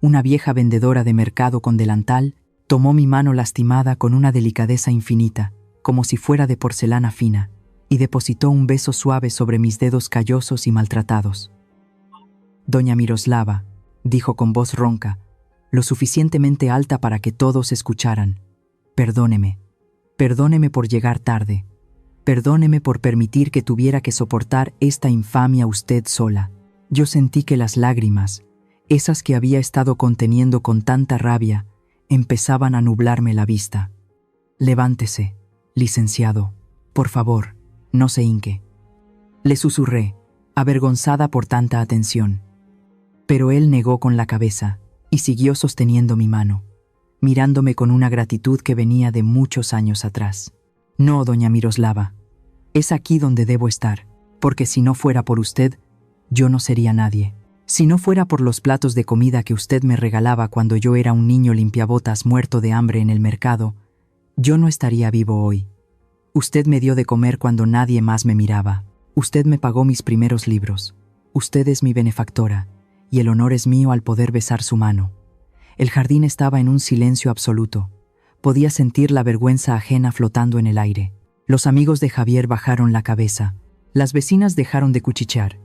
Una vieja vendedora de mercado con delantal tomó mi mano lastimada con una delicadeza infinita, como si fuera de porcelana fina, y depositó un beso suave sobre mis dedos callosos y maltratados. «Doña Miroslava», dijo con voz ronca, lo suficientemente alta para que todos escucharan, «perdóneme. Perdóneme por llegar tarde. Perdóneme por permitir que tuviera que soportar esta infamia usted sola». Yo sentí que las lágrimas, esas que había estado conteniendo con tanta rabia, empezaban a nublarme la vista. «Levántese, licenciado. Por favor, no se hinque», le susurré, avergonzada por tanta atención. Pero él negó con la cabeza y siguió sosteniendo mi mano, mirándome con una gratitud que venía de muchos años atrás. «No, doña Miroslava, es aquí donde debo estar, porque si no fuera por usted, yo no sería nadie. Si no fuera por los platos de comida que usted me regalaba cuando yo era un niño limpiabotas muerto de hambre en el mercado, yo no estaría vivo hoy. Usted me dio de comer cuando nadie más me miraba. Usted me pagó mis primeros libros. Usted es mi benefactora, y el honor es mío al poder besar su mano». El jardín estaba en un silencio absoluto. Podía sentir la vergüenza ajena flotando en el aire. Los amigos de Javier bajaron la cabeza. Las vecinas dejaron de cuchichear.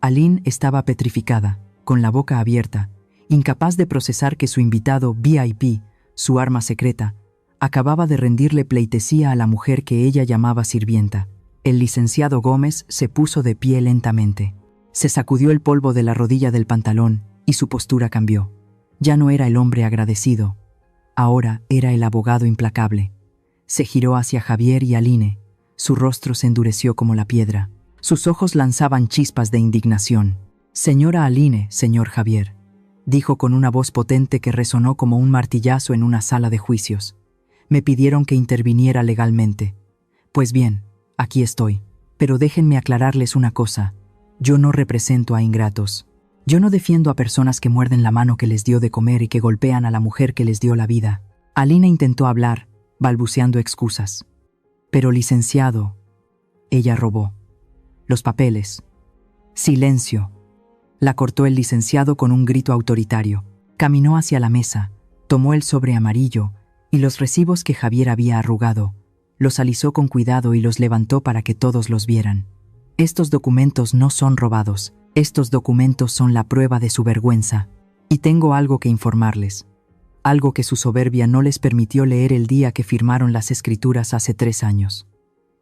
Aline estaba petrificada, con la boca abierta, incapaz de procesar que su invitado VIP, su arma secreta, acababa de rendirle pleitesía a la mujer que ella llamaba sirvienta. El licenciado Gómez se puso de pie lentamente. Se sacudió el polvo de la rodilla del pantalón y su postura cambió. Ya no era el hombre agradecido. Ahora era el abogado implacable. Se giró hacia Javier y Aline. Su rostro se endureció como la piedra. Sus ojos lanzaban chispas de indignación. «Señora Aline, señor Javier», dijo con una voz potente que resonó como un martillazo en una sala de juicios. «Me pidieron que interviniera legalmente. Pues bien, aquí estoy. Pero déjenme aclararles una cosa. Yo no represento a ingratos. Yo no defiendo a personas que muerden la mano que les dio de comer y que golpean a la mujer que les dio la vida». Aline intentó hablar, balbuceando excusas. «Pero licenciado», ella robó. «Los papeles». «Silencio», la cortó el licenciado con un grito autoritario. Caminó hacia la mesa, tomó el sobre amarillo y los recibos que Javier había arrugado. Los alisó con cuidado y los levantó para que todos los vieran. «Estos documentos no son robados. Estos documentos son la prueba de su vergüenza. Y tengo algo que informarles. Algo que su soberbia no les permitió leer el día que firmaron las escrituras hace 3 años.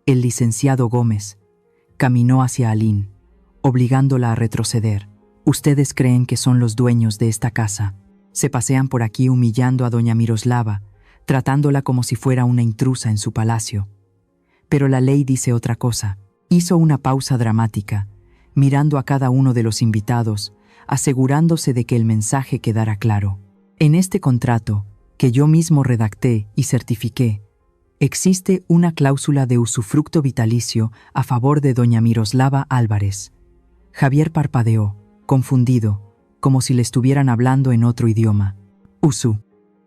El licenciado Gómez caminó hacia Aline, obligándola a retroceder. «Ustedes creen que son los dueños de esta casa. Se pasean por aquí humillando a doña Miroslava, tratándola como si fuera una intrusa en su palacio. Pero la ley dice otra cosa». Hizo una pausa dramática, mirando a cada uno de los invitados, asegurándose de que el mensaje quedara claro. «En este contrato, que yo mismo redacté y certifiqué, existe una cláusula de usufructo vitalicio a favor de doña Miroslava Álvarez». Javier parpadeó, confundido, como si le estuvieran hablando en otro idioma. «¿Usu?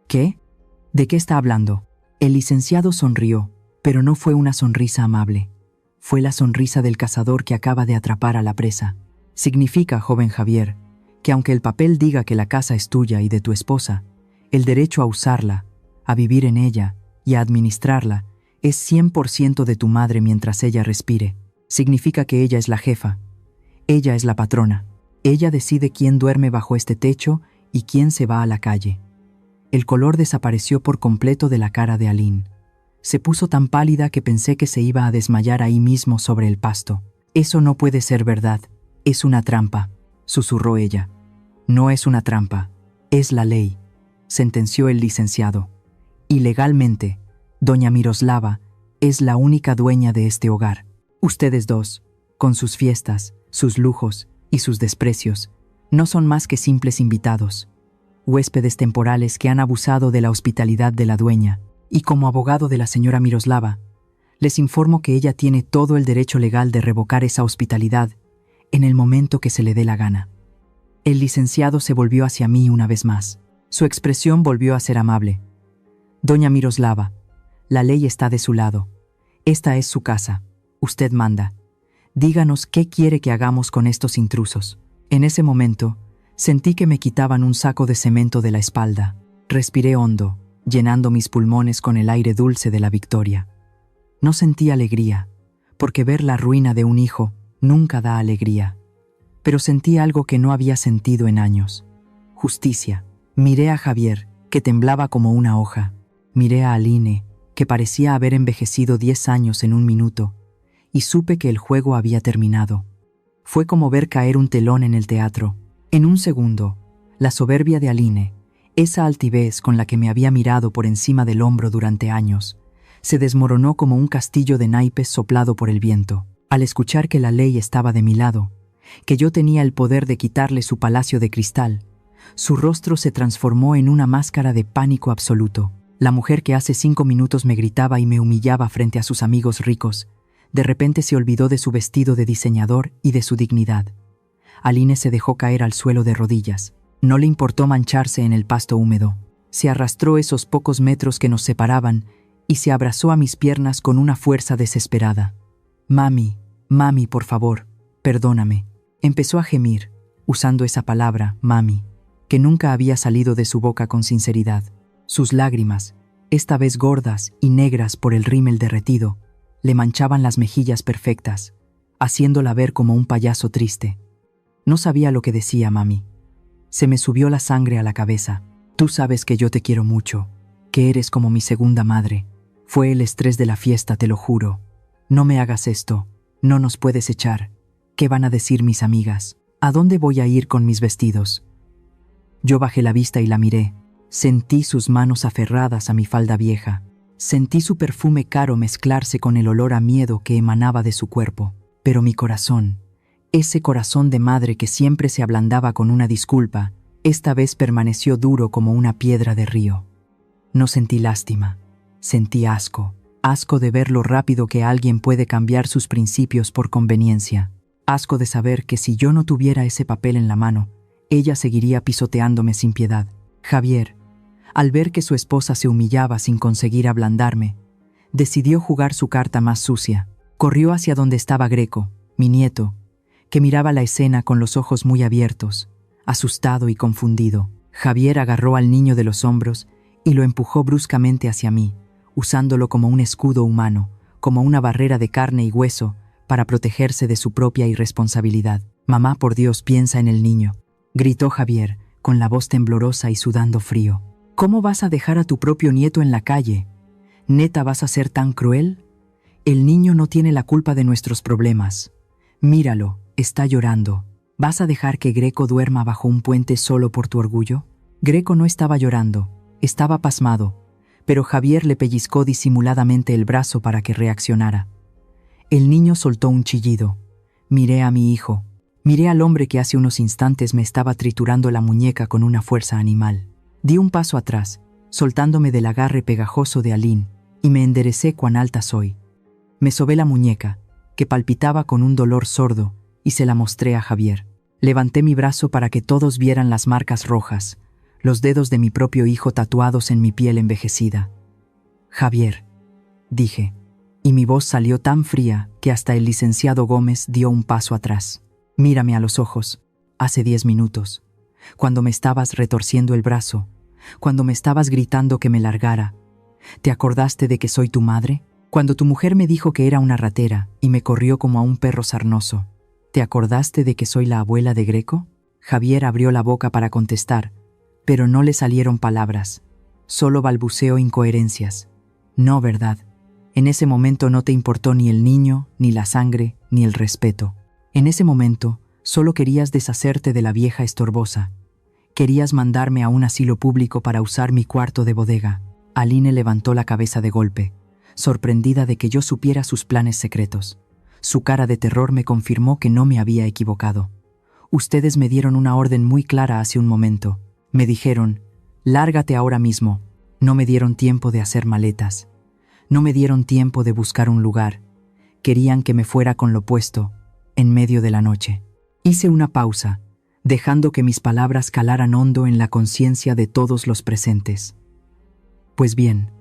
¿Qué? ¿De qué está hablando?» El licenciado sonrió, pero no fue una sonrisa amable. Fue la sonrisa del cazador que acaba de atrapar a la presa. «Significa, joven Javier, que aunque el papel diga que la casa es tuya y de tu esposa, el derecho a usarla, a vivir en ella y a administrarla es 100% de tu madre mientras ella respire. Significa que ella es la jefa. Ella es la patrona. Ella decide quién duerme bajo este techo y quién se va a la calle». El color desapareció por completo de la cara de Aline. Se puso tan pálida que pensé que se iba a desmayar ahí mismo sobre el pasto. «Eso no puede ser verdad. Es una trampa», susurró ella. «No es una trampa. Es la ley», sentenció el licenciado. «Y legalmente, doña Miroslava es la única dueña de este hogar. Ustedes dos, con sus fiestas, sus lujos y sus desprecios, no son más que simples invitados, huéspedes temporales que han abusado de la hospitalidad de la dueña. Y como abogado de la señora Miroslava, les informo que ella tiene todo el derecho legal de revocar esa hospitalidad en el momento que se le dé la gana». El licenciado se volvió hacia mí una vez más. Su expresión volvió a ser amable. «Doña Miroslava, la ley está de su lado. Esta es su casa. Usted manda. Díganos qué quiere que hagamos con estos intrusos». En ese momento, sentí que me quitaban un saco de cemento de la espalda. Respiré hondo, llenando mis pulmones con el aire dulce de la victoria. No sentí alegría, porque ver la ruina de un hijo nunca da alegría. Pero sentí algo que no había sentido en años. Justicia. Miré a Javier, que temblaba como una hoja. Miré a Aline, que parecía haber envejecido 10 años en un minuto, y supe que el juego había terminado. Fue como ver caer un telón en el teatro. En un segundo, la soberbia de Aline, esa altivez con la que me había mirado por encima del hombro durante años, se desmoronó como un castillo de naipes soplado por el viento. Al escuchar que la ley estaba de mi lado, que yo tenía el poder de quitarle su palacio de cristal, su rostro se transformó en una máscara de pánico absoluto. La mujer que hace 5 minutos me gritaba y me humillaba frente a sus amigos ricos, de repente se olvidó de su vestido de diseñador y de su dignidad. Aline se dejó caer al suelo de rodillas. No le importó mancharse en el pasto húmedo. Se arrastró esos pocos metros que nos separaban y se abrazó a mis piernas con una fuerza desesperada. «Mami, mami, por favor, perdóname». Empezó a gemir, usando esa palabra, mami, que nunca había salido de su boca con sinceridad. Sus lágrimas, esta vez gordas y negras por el rímel derretido, le manchaban las mejillas perfectas, haciéndola ver como un payaso triste. No sabía lo que decía, mami. Se me subió la sangre a la cabeza. «Tú sabes que yo te quiero mucho, que eres como mi segunda madre. Fue el estrés de la fiesta, te lo juro. No me hagas esto. No nos puedes echar. ¿Qué van a decir mis amigas? ¿A dónde voy a ir con mis vestidos? Yo bajé la vista y la miré. Sentí sus manos aferradas a mi falda vieja. Sentí su perfume caro mezclarse con el olor a miedo que emanaba de su cuerpo. Pero mi corazón, ese corazón de madre que siempre se ablandaba con una disculpa, esta vez permaneció duro como una piedra de río. No sentí lástima, sentí asco. Asco de ver lo rápido que alguien puede cambiar sus principios por conveniencia. Asco de saber que si yo no tuviera ese papel en la mano, ella seguiría pisoteándome sin piedad. Javier, al ver que su esposa se humillaba sin conseguir ablandarme, decidió jugar su carta más sucia. Corrió hacia donde estaba Greco, mi nieto, que miraba la escena con los ojos muy abiertos, asustado y confundido. Javier agarró al niño de los hombros y lo empujó bruscamente hacia mí, usándolo como un escudo humano, como una barrera de carne y hueso para protegerse de su propia irresponsabilidad. «Mamá, por Dios, piensa en el niño», gritó Javier, con la voz temblorosa y sudando frío. «¿Cómo vas a dejar a tu propio nieto en la calle? ¿Neta vas a ser tan cruel? El niño no tiene la culpa de nuestros problemas. Míralo, está llorando. ¿Vas a dejar que Greco duerma bajo un puente solo por tu orgullo?» Greco no estaba llorando, estaba pasmado, pero Javier le pellizcó disimuladamente el brazo para que reaccionara. El niño soltó un chillido. Miré a mi hijo. Miré al hombre que hace unos instantes me estaba triturando la muñeca con una fuerza animal. Di un paso atrás, soltándome del agarre pegajoso de Aline, y me enderecé cuán alta soy. Me sobé la muñeca, que palpitaba con un dolor sordo, y se la mostré a Javier. Levanté mi brazo para que todos vieran las marcas rojas, los dedos de mi propio hijo tatuados en mi piel envejecida. «Javier», dije, y mi voz salió tan fría que hasta el licenciado Gómez dio un paso atrás. «Mírame a los ojos, hace 10 minutos, cuando me estabas retorciendo el brazo, cuando me estabas gritando que me largara. ¿Te acordaste de que soy tu madre? Cuando tu mujer me dijo que era una ratera y me corrió como a un perro sarnoso. ¿Te acordaste de que soy la abuela de Greco?» Javier abrió la boca para contestar, pero no le salieron palabras. Solo balbuceó incoherencias. «No, ¿verdad? En ese momento no te importó ni el niño, ni la sangre, ni el respeto. En ese momento solo querías deshacerte de la vieja estorbosa. Querías mandarme a un asilo público para usar mi cuarto de bodega». Aline levantó la cabeza de golpe, sorprendida de que yo supiera sus planes secretos. Su cara de terror me confirmó que no me había equivocado. «Ustedes me dieron una orden muy clara hace un momento. Me dijeron, lárgate ahora mismo». No me dieron tiempo de hacer maletas. No me dieron tiempo de buscar un lugar. Querían que me fuera con lo puesto, en medio de la noche. Hice una pausa, dejando que mis palabras calaran hondo en la conciencia de todos los presentes. «Pues bien,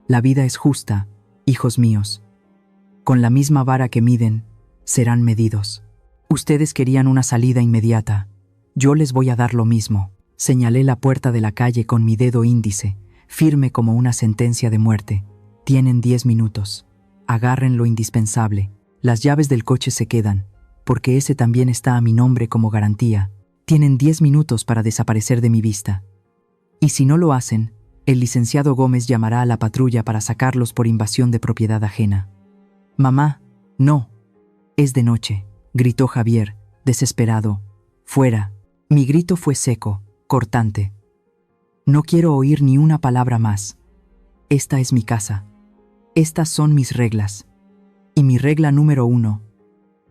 la vida es justa, hijos míos. Con la misma vara que miden, serán medidos. Ustedes querían una salida inmediata. Yo les voy a dar lo mismo». Señalé la puerta de la calle con mi dedo índice, firme como una sentencia de muerte. «Tienen 10 minutos. Agarren lo indispensable. Las llaves del coche se quedan, porque ese también está a mi nombre como garantía. Tienen 10 minutos para desaparecer de mi vista. Y si no lo hacen, el licenciado Gómez llamará a la patrulla para sacarlos por invasión de propiedad ajena». «Mamá, no. Es de noche», gritó Javier, desesperado. «Fuera». Mi grito fue seco, cortante. «No quiero oír ni una palabra más. Esta es mi casa. Estas son mis reglas. Y mi regla número 1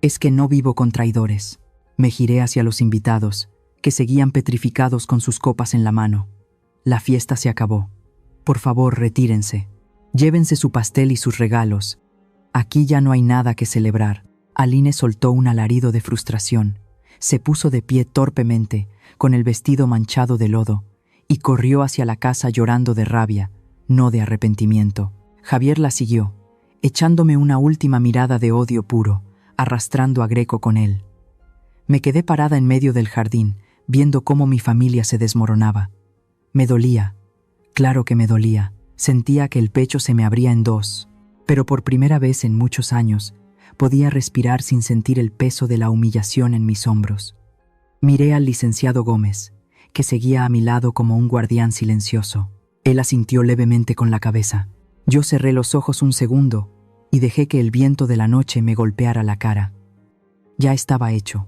es que no vivo con traidores». Me giré hacia los invitados, que seguían petrificados con sus copas en la mano. «La fiesta se acabó. Por favor, retírense. Llévense su pastel y sus regalos. Aquí ya no hay nada que celebrar». Aline soltó un alarido de frustración. Se puso de pie torpemente, con el vestido manchado de lodo, y corrió hacia la casa llorando de rabia, no de arrepentimiento. Javier la siguió, echándome una última mirada de odio puro, arrastrando a Greco con él. Me quedé parada en medio del jardín, viendo cómo mi familia se desmoronaba. Me dolía, claro que me dolía. Sentía que el pecho se me abría en dos, pero por primera vez en muchos años, podía respirar sin sentir el peso de la humillación en mis hombros. Miré al licenciado Gómez, que seguía a mi lado como un guardián silencioso. Él asintió levemente con la cabeza. Yo cerré los ojos un segundo, y dejé que el viento de la noche me golpeara la cara. Ya estaba hecho.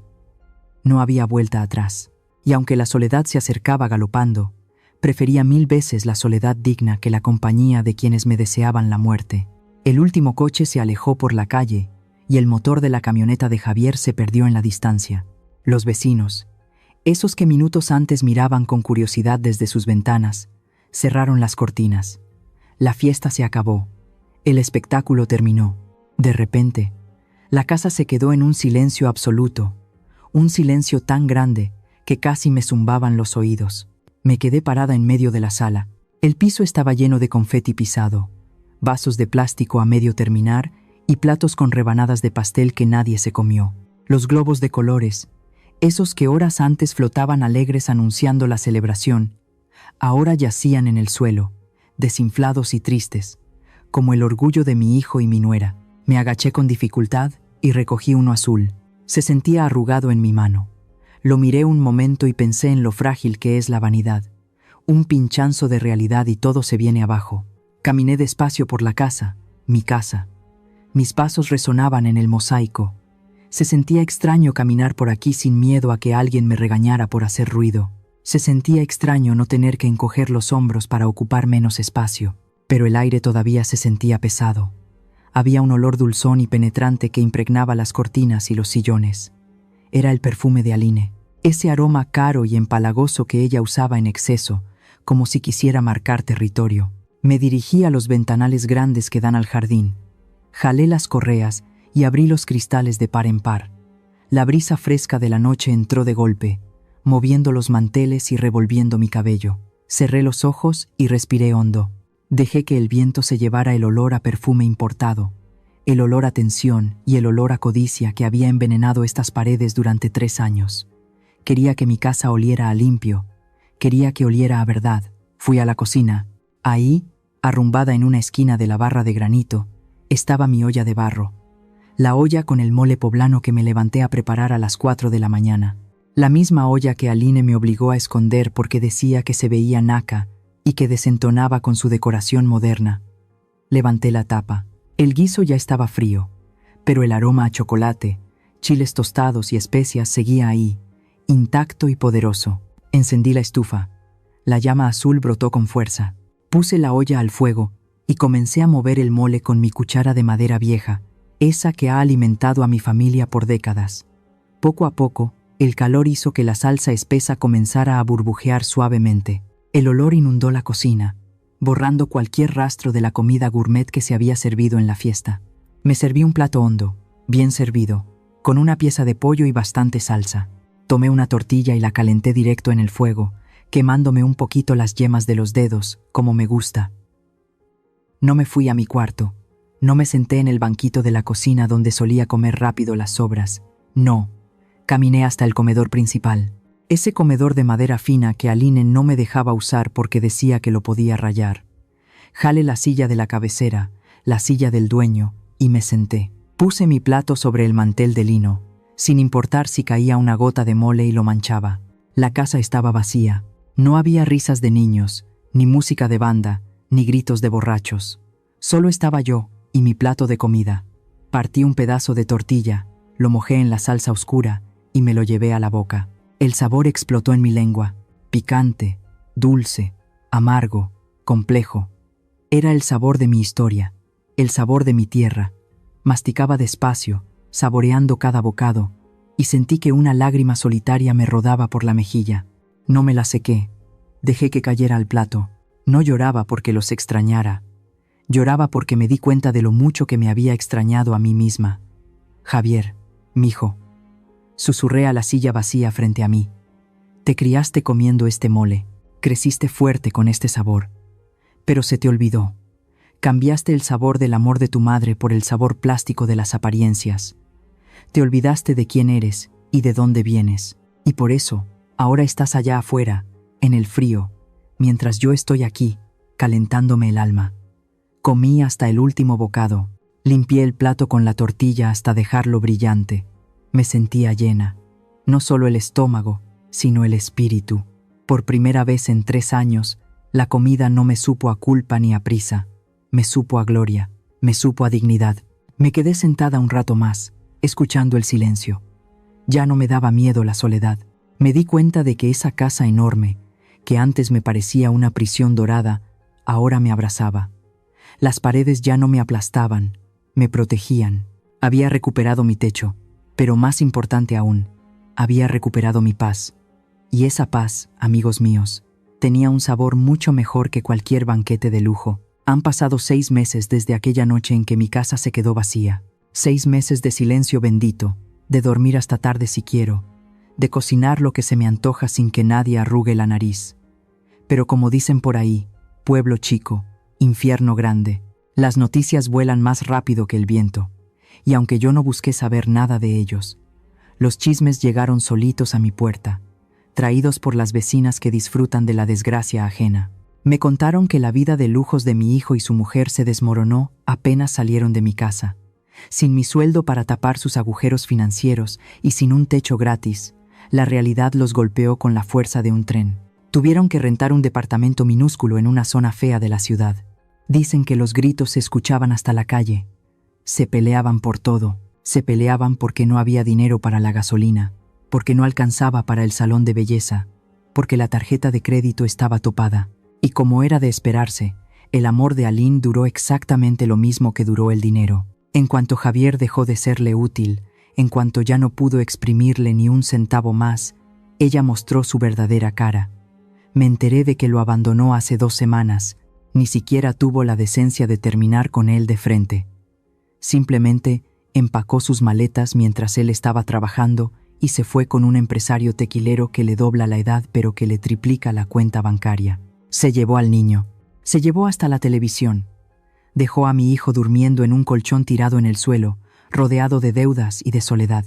No había vuelta atrás, y aunque la soledad se acercaba galopando, prefería 1000 veces la soledad digna que la compañía de quienes me deseaban la muerte. El último coche se alejó por la calle, y el motor de la camioneta de Javier se perdió en la distancia. Los vecinos, esos que minutos antes miraban con curiosidad desde sus ventanas, cerraron las cortinas. La fiesta se acabó. El espectáculo terminó. De repente, la casa se quedó en un silencio absoluto, un silencio tan grande que casi me zumbaban los oídos. Me quedé parada en medio de la sala. El piso estaba lleno de confeti pisado, vasos de plástico a medio terminar y platos con rebanadas de pastel que nadie se comió. Los globos de colores, esos que horas antes flotaban alegres anunciando la celebración, ahora yacían en el suelo, desinflados y tristes, como el orgullo de mi hijo y mi nuera. Me agaché con dificultad y recogí uno azul. Se sentía arrugado en mi mano. Lo miré un momento y pensé en lo frágil que es la vanidad. Un pinchazo de realidad y todo se viene abajo. Caminé despacio por la casa, mi casa. Mis pasos resonaban en el mosaico. Se sentía extraño caminar por aquí sin miedo a que alguien me regañara por hacer ruido. Se sentía extraño no tener que encoger los hombros para ocupar menos espacio. Pero el aire todavía se sentía pesado. Había un olor dulzón y penetrante que impregnaba las cortinas y los sillones. Era el perfume de Aline, ese aroma caro y empalagoso que ella usaba en exceso, como si quisiera marcar territorio. Me dirigí a los ventanales grandes que dan al jardín. Jalé las correas y abrí los cristales de par en par. La brisa fresca de la noche entró de golpe, moviendo los manteles y revolviendo mi cabello. Cerré los ojos y respiré hondo. Dejé que el viento se llevara el olor a perfume importado, el olor a tensión y el olor a codicia que había envenenado estas paredes durante 3 años. Quería que mi casa oliera a limpio, quería que oliera a verdad. Fui a la cocina. Ahí, arrumbada en una esquina de la barra de granito, estaba mi olla de barro. La olla con el mole poblano que me levanté a preparar a las 4 de la mañana. La misma olla que Aline me obligó a esconder porque decía que se veía naca y que desentonaba con su decoración moderna. Levanté la tapa. El guiso ya estaba frío, pero el aroma a chocolate, chiles tostados y especias seguía ahí, intacto y poderoso. Encendí la estufa. La llama azul brotó con fuerza. Puse la olla al fuego y comencé a mover el mole con mi cuchara de madera vieja, esa que ha alimentado a mi familia por décadas. Poco a poco, el calor hizo que la salsa espesa comenzara a burbujear suavemente. El olor inundó la cocina, borrando cualquier rastro de la comida gourmet que se había servido en la fiesta. Me serví un plato hondo, bien servido, con una pieza de pollo y bastante salsa. Tomé una tortilla y la calenté directo en el fuego, quemándome un poquito las yemas de los dedos, como me gusta. No me fui a mi cuarto, no me senté en el banquito de la cocina donde solía comer rápido las sobras. No, caminé hasta el comedor principal. Ese comedor de madera fina que Aline no me dejaba usar porque decía que lo podía rayar. Jalé la silla de la cabecera, la silla del dueño, y me senté. Puse mi plato sobre el mantel de lino, sin importar si caía una gota de mole y lo manchaba. La casa estaba vacía. No había risas de niños, ni música de banda, ni gritos de borrachos. Solo estaba yo y mi plato de comida. Partí un pedazo de tortilla, lo mojé en la salsa oscura y me lo llevé a la boca. El sabor explotó en mi lengua, picante, dulce, amargo, complejo. Era el sabor de mi historia, el sabor de mi tierra. Masticaba despacio, saboreando cada bocado, y sentí que una lágrima solitaria me rodaba por la mejilla. No me la sequé, dejé que cayera al plato. No lloraba porque los extrañara. Lloraba porque me di cuenta de lo mucho que me había extrañado a mí misma. Javier, mijo. Susurré a la silla vacía frente a mí. Te criaste comiendo este mole, creciste fuerte con este sabor. Pero se te olvidó. Cambiaste el sabor del amor de tu madre por el sabor plástico de las apariencias. Te olvidaste de quién eres y de dónde vienes. Y por eso, ahora estás allá afuera, en el frío, mientras yo estoy aquí, calentándome el alma. Comí hasta el último bocado. Limpié el plato con la tortilla hasta dejarlo brillante. Me sentía llena, no solo el estómago, sino el espíritu. Por primera vez en 3 años, la comida no me supo a culpa ni a prisa, me supo a gloria, me supo a dignidad. Me quedé sentada un rato más, escuchando el silencio. Ya no me daba miedo la soledad. Me di cuenta de que esa casa enorme, que antes me parecía una prisión dorada, ahora me abrazaba. Las paredes ya no me aplastaban, me protegían. Había recuperado mi techo, pero más importante aún, había recuperado mi paz. Y esa paz, amigos míos, tenía un sabor mucho mejor que cualquier banquete de lujo. Han pasado 6 meses desde aquella noche en que mi casa se quedó vacía. 6 meses de silencio bendito, de dormir hasta tarde si quiero, de cocinar lo que se me antoja sin que nadie arrugue la nariz. Pero como dicen por ahí, pueblo chico, infierno grande, las noticias vuelan más rápido que el viento. Y aunque yo no busqué saber nada de ellos, los chismes llegaron solitos a mi puerta, traídos por las vecinas que disfrutan de la desgracia ajena. Me contaron que la vida de lujos de mi hijo y su mujer se desmoronó apenas salieron de mi casa. Sin mi sueldo para tapar sus agujeros financieros y sin un techo gratis, la realidad los golpeó con la fuerza de un tren. Tuvieron que rentar un departamento minúsculo en una zona fea de la ciudad. Dicen que los gritos se escuchaban hasta la calle. Se peleaban por todo. Se peleaban porque no había dinero para la gasolina, porque no alcanzaba para el salón de belleza, porque la tarjeta de crédito estaba topada. Y como era de esperarse, el amor de Aline duró exactamente lo mismo que duró el dinero. En cuanto Javier dejó de serle útil, en cuanto ya no pudo exprimirle ni un centavo más, ella mostró su verdadera cara. Me enteré de que lo abandonó hace 2 semanas, ni siquiera tuvo la decencia de terminar con él de frente. Simplemente empacó sus maletas mientras él estaba trabajando y se fue con un empresario tequilero que le dobla la edad pero que le triplica la cuenta bancaria. Se llevó al niño, se llevó hasta la televisión. Dejó a mi hijo durmiendo en un colchón tirado en el suelo, rodeado de deudas y de soledad.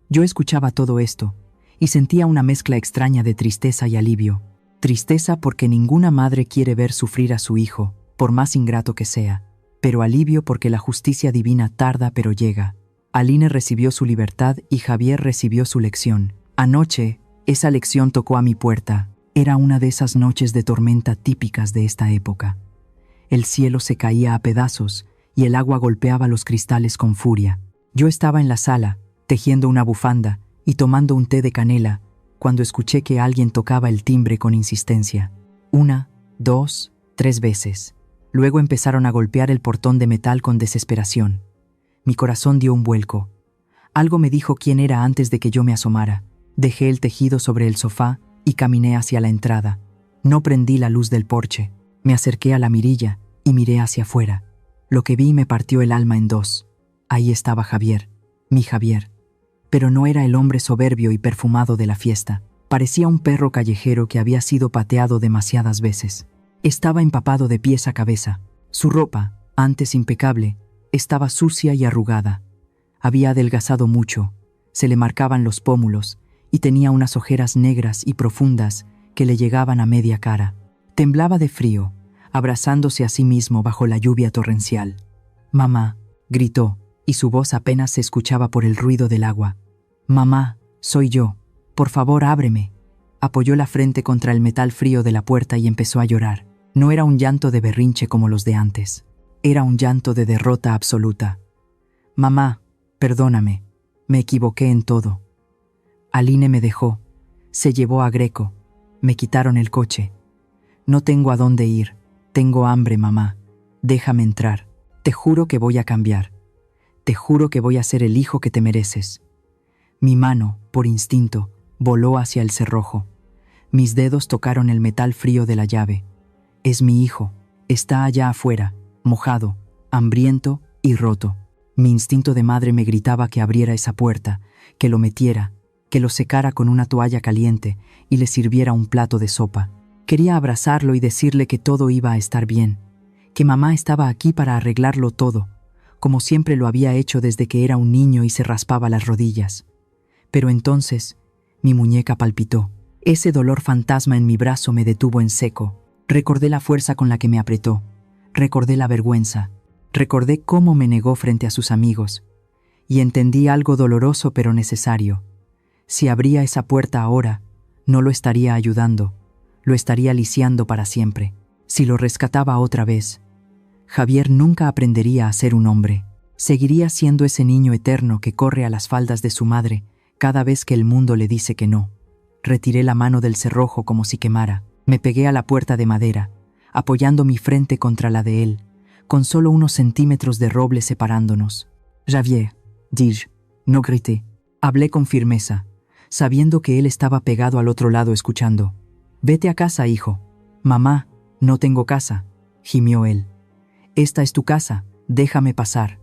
Yo escuchaba todo esto y sentía una mezcla extraña de tristeza y alivio. Tristeza porque ninguna madre quiere ver sufrir a su hijo, por más ingrato que sea, pero alivio porque la justicia divina tarda pero llega. Aline recibió su libertad y Javier recibió su lección. Anoche, esa lección tocó a mi puerta. Era una de esas noches de tormenta típicas de esta época. El cielo se caía a pedazos y el agua golpeaba los cristales con furia. Yo estaba en la sala, tejiendo una bufanda y tomando un té de canela, cuando escuché que alguien tocaba el timbre con insistencia. 1, 2, 3 veces. Luego empezaron a golpear el portón de metal con desesperación. Mi corazón dio un vuelco. Algo me dijo quién era antes de que yo me asomara. Dejé el tejido sobre el sofá y caminé hacia la entrada. No prendí la luz del porche. Me acerqué a la mirilla y miré hacia afuera. Lo que vi me partió el alma en 2. Ahí estaba Javier, mi Javier. Pero no era el hombre soberbio y perfumado de la fiesta. Parecía un perro callejero que había sido pateado demasiadas veces. Estaba empapado de pies a cabeza. Su ropa, antes impecable, estaba sucia y arrugada. Había adelgazado mucho, se le marcaban los pómulos y tenía unas ojeras negras y profundas que le llegaban a media cara. Temblaba de frío, abrazándose a sí mismo bajo la lluvia torrencial. «Mamá», gritó, y su voz apenas se escuchaba por el ruido del agua. «Mamá, soy yo. Por favor, ábreme». Apoyó la frente contra el metal frío de la puerta y empezó a llorar. No era un llanto de berrinche como los de antes. Era un llanto de derrota absoluta. «Mamá, perdóname. Me equivoqué en todo. Aline me dejó. Se llevó a Greco. Me quitaron el coche. No tengo a dónde ir. Tengo hambre, mamá. Déjame entrar. Te juro que voy a cambiar. Te juro que voy a ser el hijo que te mereces». Mi mano, por instinto, voló hacia el cerrojo. Mis dedos tocaron el metal frío de la llave. Es mi hijo. Está allá afuera, mojado, hambriento y roto. Mi instinto de madre me gritaba que abriera esa puerta, que lo metiera, que lo secara con una toalla caliente y le sirviera un plato de sopa. Quería abrazarlo y decirle que todo iba a estar bien, que mamá estaba aquí para arreglarlo todo, como siempre lo había hecho desde que era un niño y se raspaba las rodillas. Pero entonces, mi muñeca palpitó. Ese dolor fantasma en mi brazo me detuvo en seco. Recordé la fuerza con la que me apretó. Recordé la vergüenza. Recordé cómo me negó frente a sus amigos. Y entendí algo doloroso pero necesario. Si abría esa puerta ahora, no lo estaría ayudando. Lo estaría lisiando para siempre. Si lo rescataba otra vez, Javier nunca aprendería a ser un hombre. Seguiría siendo ese niño eterno que corre a las faldas de su madre cada vez que el mundo le dice que no. Retiré la mano del cerrojo como si quemara. Me pegué a la puerta de madera, apoyando mi frente contra la de él, con solo unos centímetros de roble separándonos. «Javier», dije, no grité. Hablé con firmeza, sabiendo que él estaba pegado al otro lado escuchando. «Vete a casa, hijo». «Mamá, no tengo casa», gimió él. «Esta es tu casa, déjame pasar».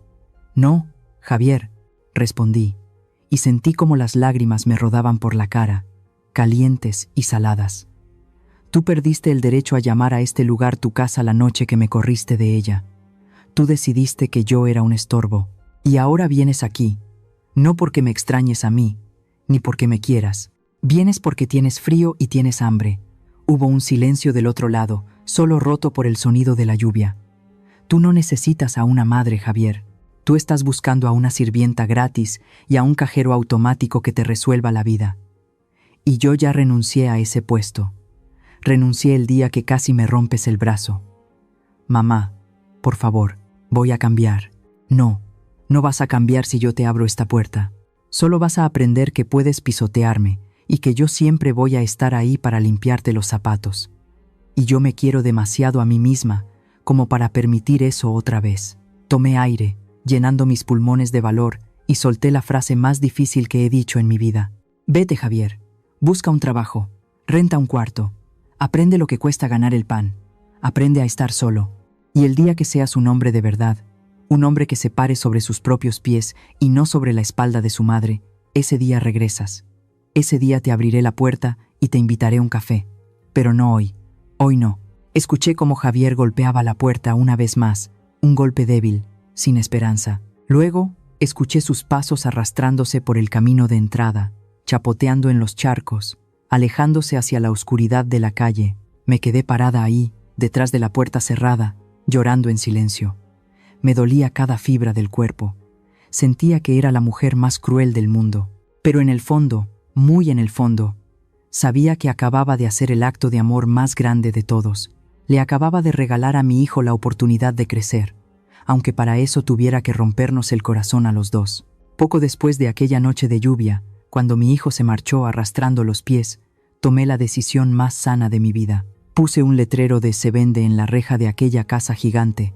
«No, Javier», respondí, y sentí como las lágrimas me rodaban por la cara, calientes y saladas. «Tú perdiste el derecho a llamar a este lugar tu casa la noche que me corriste de ella. Tú decidiste que yo era un estorbo, y ahora vienes aquí, no porque me extrañes a mí, ni porque me quieras. Vienes porque tienes frío y tienes hambre». Hubo un silencio del otro lado, solo roto por el sonido de la lluvia. «Tú no necesitas a una madre, Javier. Tú estás buscando a una sirvienta gratis y a un cajero automático que te resuelva la vida. Y yo ya renuncié a ese puesto. Renuncié el día que casi me rompes el brazo. Mamá, por favor, voy a cambiar». «No, no vas a cambiar si yo te abro esta puerta. Solo vas a aprender que puedes pisotearme y que yo siempre voy a estar ahí para limpiarte los zapatos. Y yo me quiero demasiado a mí misma como para permitir eso otra vez». Tomé aire, llenando mis pulmones de valor, y solté la frase más difícil que he dicho en mi vida. «Vete, Javier. Busca un trabajo. Renta un cuarto. Aprende lo que cuesta ganar el pan. Aprende a estar solo. Y el día que seas un hombre de verdad, un hombre que se pare sobre sus propios pies y no sobre la espalda de su madre, ese día regresas. Ese día te abriré la puerta y te invitaré a un café. Pero no hoy. Hoy no». Escuché cómo Javier golpeaba la puerta una vez más, un golpe débil, sin esperanza. Luego, escuché sus pasos arrastrándose por el camino de entrada, chapoteando en los charcos, alejándose hacia la oscuridad de la calle. Me quedé parada ahí, detrás de la puerta cerrada, llorando en silencio. Me dolía cada fibra del cuerpo. Sentía que era la mujer más cruel del mundo. Pero en el fondo, muy en el fondo, sabía que acababa de hacer el acto de amor más grande de todos. Le acababa de regalar a mi hijo la oportunidad de crecer, aunque para eso tuviera que rompernos el corazón a los dos. Poco después de aquella noche de lluvia, cuando mi hijo se marchó arrastrando los pies, tomé la decisión más sana de mi vida. Puse un letrero de «Se vende» en la reja de aquella casa gigante.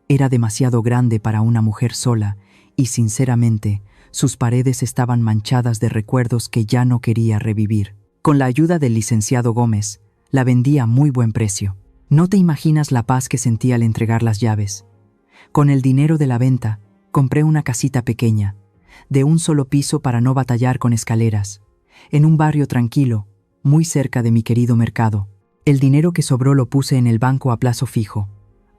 Era demasiado grande para una mujer sola y, sinceramente, sus paredes estaban manchadas de recuerdos que ya no quería revivir. Con la ayuda del licenciado Gómez, la vendí a muy buen precio. No te imaginas la paz que sentí al entregar las llaves. Con el dinero de la venta, compré una casita pequeña, de un solo piso para no batallar con escaleras, en un barrio tranquilo, muy cerca de mi querido mercado. El dinero que sobró lo puse en el banco a plazo fijo.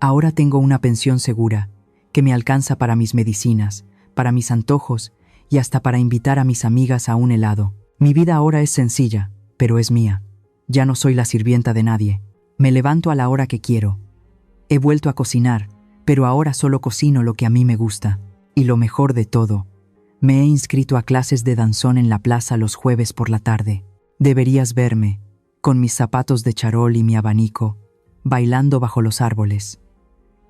Ahora tengo una pensión segura, que me alcanza para mis medicinas, para mis antojos y hasta para invitar a mis amigas a un helado. Mi vida ahora es sencilla, pero es mía. Ya no soy la sirvienta de nadie. Me levanto a la hora que quiero. He vuelto a cocinar, pero ahora solo cocino lo que a mí me gusta. Y lo mejor de todo, me he inscrito a clases de danzón en la plaza los jueves por la tarde. Deberías verme, con mis zapatos de charol y mi abanico, bailando bajo los árboles.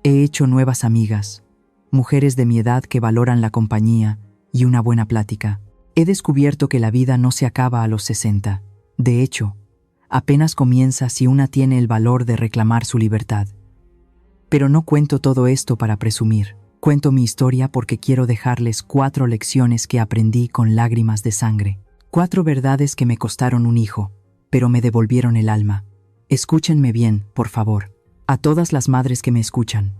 He hecho nuevas amigas, mujeres de mi edad que valoran la compañía y una buena plática. He descubierto que la vida no se acaba a los 60. De hecho, apenas comienza si una tiene el valor de reclamar su libertad. Pero no cuento todo esto para presumir. Cuento mi historia porque quiero dejarles 4 lecciones que aprendí con lágrimas de sangre. 4 verdades que me costaron un hijo, pero me devolvieron el alma. Escúchenme bien, por favor. A todas las madres que me escuchan.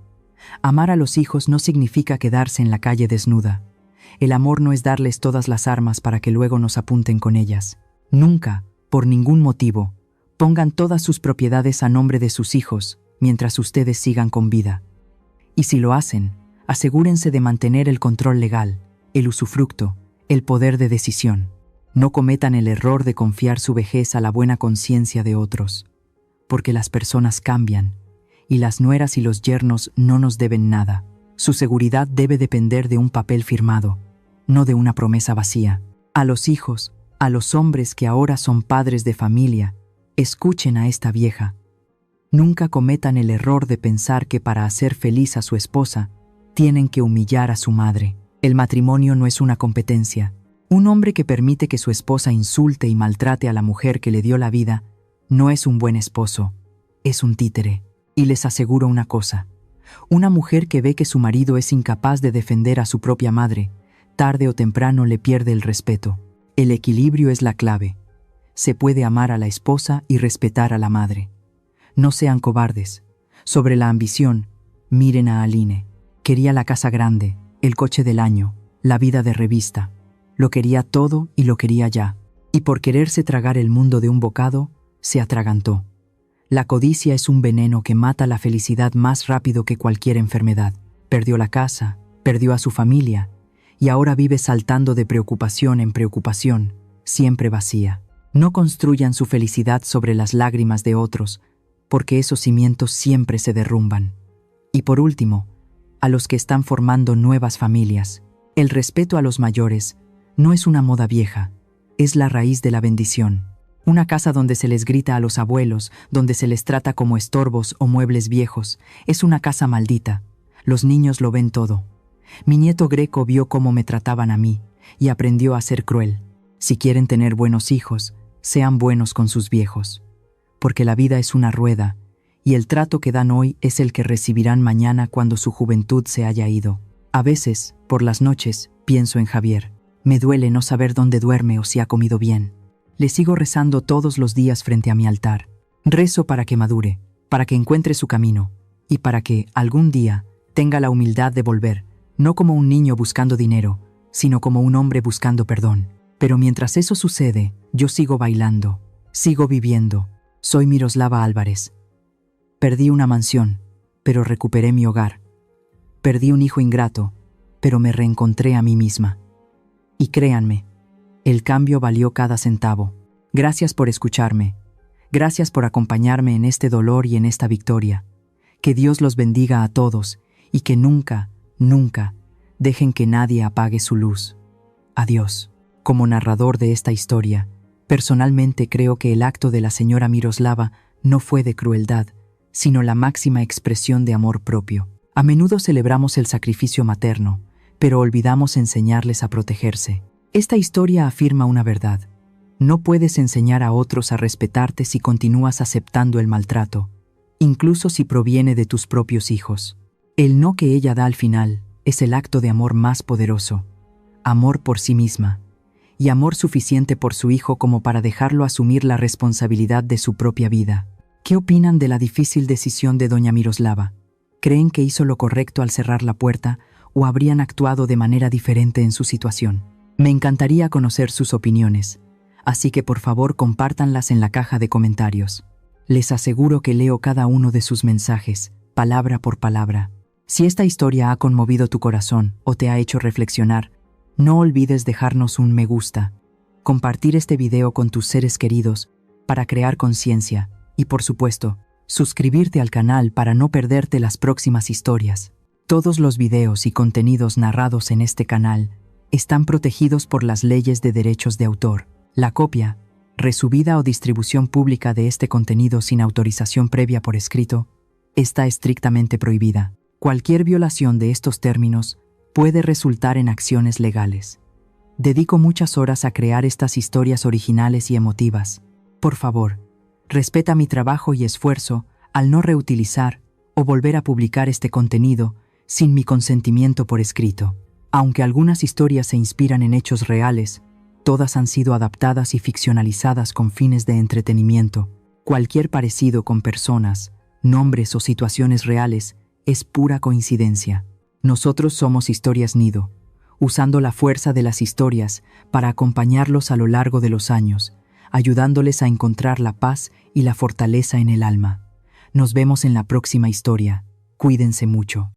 Amar a los hijos no significa quedarse en la calle desnuda. El amor no es darles todas las armas para que luego nos apunten con ellas. Nunca, por ningún motivo, pongan todas sus propiedades a nombre de sus hijos mientras ustedes sigan con vida. Y si lo hacen, asegúrense de mantener el control legal, el usufructo, el poder de decisión. No cometan el error de confiar su vejez a la buena conciencia de otros, porque las personas cambian, y las nueras y los yernos no nos deben nada. Su seguridad debe depender de un papel firmado, no de una promesa vacía. A los hijos, a los hombres que ahora son padres de familia, escuchen a esta vieja. Nunca cometan el error de pensar que para hacer feliz a su esposa, Tienen que humillar a su madre. El matrimonio no es una competencia. Un hombre que permite que su esposa insulte y maltrate a la mujer que le dio la vida no es un buen esposo, es un títere. Y les aseguro una cosa: una mujer que ve que su marido es incapaz de defender a su propia madre, tarde o temprano le pierde el respeto. El equilibrio es la clave. Se puede amar a la esposa y respetar a la madre. No sean cobardes. Sobre la ambición, miren a Aline. Quería la casa grande, el coche del año, la vida de revista. Lo quería todo y lo quería ya. Y por quererse tragar el mundo de un bocado, se atragantó. La codicia es un veneno que mata la felicidad más rápido que cualquier enfermedad. Perdió la casa, perdió a su familia, y ahora vive saltando de preocupación en preocupación, siempre vacía. No construyan su felicidad sobre las lágrimas de otros, porque esos cimientos siempre se derrumban. Y por último, a los que están formando nuevas familias, el respeto a los mayores no es una moda vieja, es la raíz de la bendición. Una casa donde se les grita a los abuelos, donde se les trata como estorbos o muebles viejos, es una casa maldita. Los niños lo ven todo. Mi nieto Greco vio cómo me trataban a mí y aprendió a ser cruel. Si quieren tener buenos hijos, sean buenos con sus viejos. Porque la vida es una rueda, y el trato que dan hoy es el que recibirán mañana cuando su juventud se haya ido. A veces, por las noches, pienso en Javier. Me duele no saber dónde duerme o si ha comido bien. Le sigo rezando todos los días frente a mi altar. Rezo para que madure, para que encuentre su camino, y para que, algún día, tenga la humildad de volver, no como un niño buscando dinero, sino como un hombre buscando perdón. Pero mientras eso sucede, yo sigo bailando, sigo viviendo. Soy Miroslava Álvarez. Perdí una mansión, pero recuperé mi hogar. Perdí un hijo ingrato, pero me reencontré a mí misma. Y créanme, el cambio valió cada centavo. Gracias por escucharme. Gracias por acompañarme en este dolor y en esta victoria. Que Dios los bendiga a todos y que nunca, nunca dejen que nadie apague su luz. Adiós. Como narrador de esta historia, personalmente creo que el acto de la señora Miroslava no fue de crueldad, sino la máxima expresión de amor propio. A menudo celebramos el sacrificio materno, pero olvidamos enseñarles a protegerse. Esta historia afirma una verdad. No puedes enseñar a otros a respetarte si continúas aceptando el maltrato, incluso si proviene de tus propios hijos. El no que ella da al final es el acto de amor más poderoso. Amor por sí misma, y amor suficiente por su hijo como para dejarlo asumir la responsabilidad de su propia vida. ¿Qué opinan de la difícil decisión de doña Miroslava? ¿Creen que hizo lo correcto al cerrar la puerta o habrían actuado de manera diferente en su situación? Me encantaría conocer sus opiniones, así que por favor compártanlas en la caja de comentarios. Les aseguro que leo cada uno de sus mensajes, palabra por palabra. Si esta historia ha conmovido tu corazón o te ha hecho reflexionar, no olvides dejarnos un me gusta, compartir este video con tus seres queridos para crear conciencia y, por supuesto, suscribirte al canal para no perderte las próximas historias. Todos los videos y contenidos narrados en este canal están protegidos por las leyes de derechos de autor. La copia, resubida o distribución pública de este contenido sin autorización previa por escrito está estrictamente prohibida. Cualquier violación de estos términos puede resultar en acciones legales. Dedico muchas horas a crear estas historias originales y emotivas. Por favor, respeta mi trabajo y esfuerzo al no reutilizar o volver a publicar este contenido sin mi consentimiento por escrito. Aunque algunas historias se inspiran en hechos reales, todas han sido adaptadas y ficcionalizadas con fines de entretenimiento. Cualquier parecido con personas, nombres o situaciones reales es pura coincidencia. Nosotros somos Historias Nido, usando la fuerza de las historias para acompañarlos a lo largo de los años, ayudándoles a encontrar la paz y la fortaleza en el alma. Nos vemos en la próxima historia. Cuídense mucho.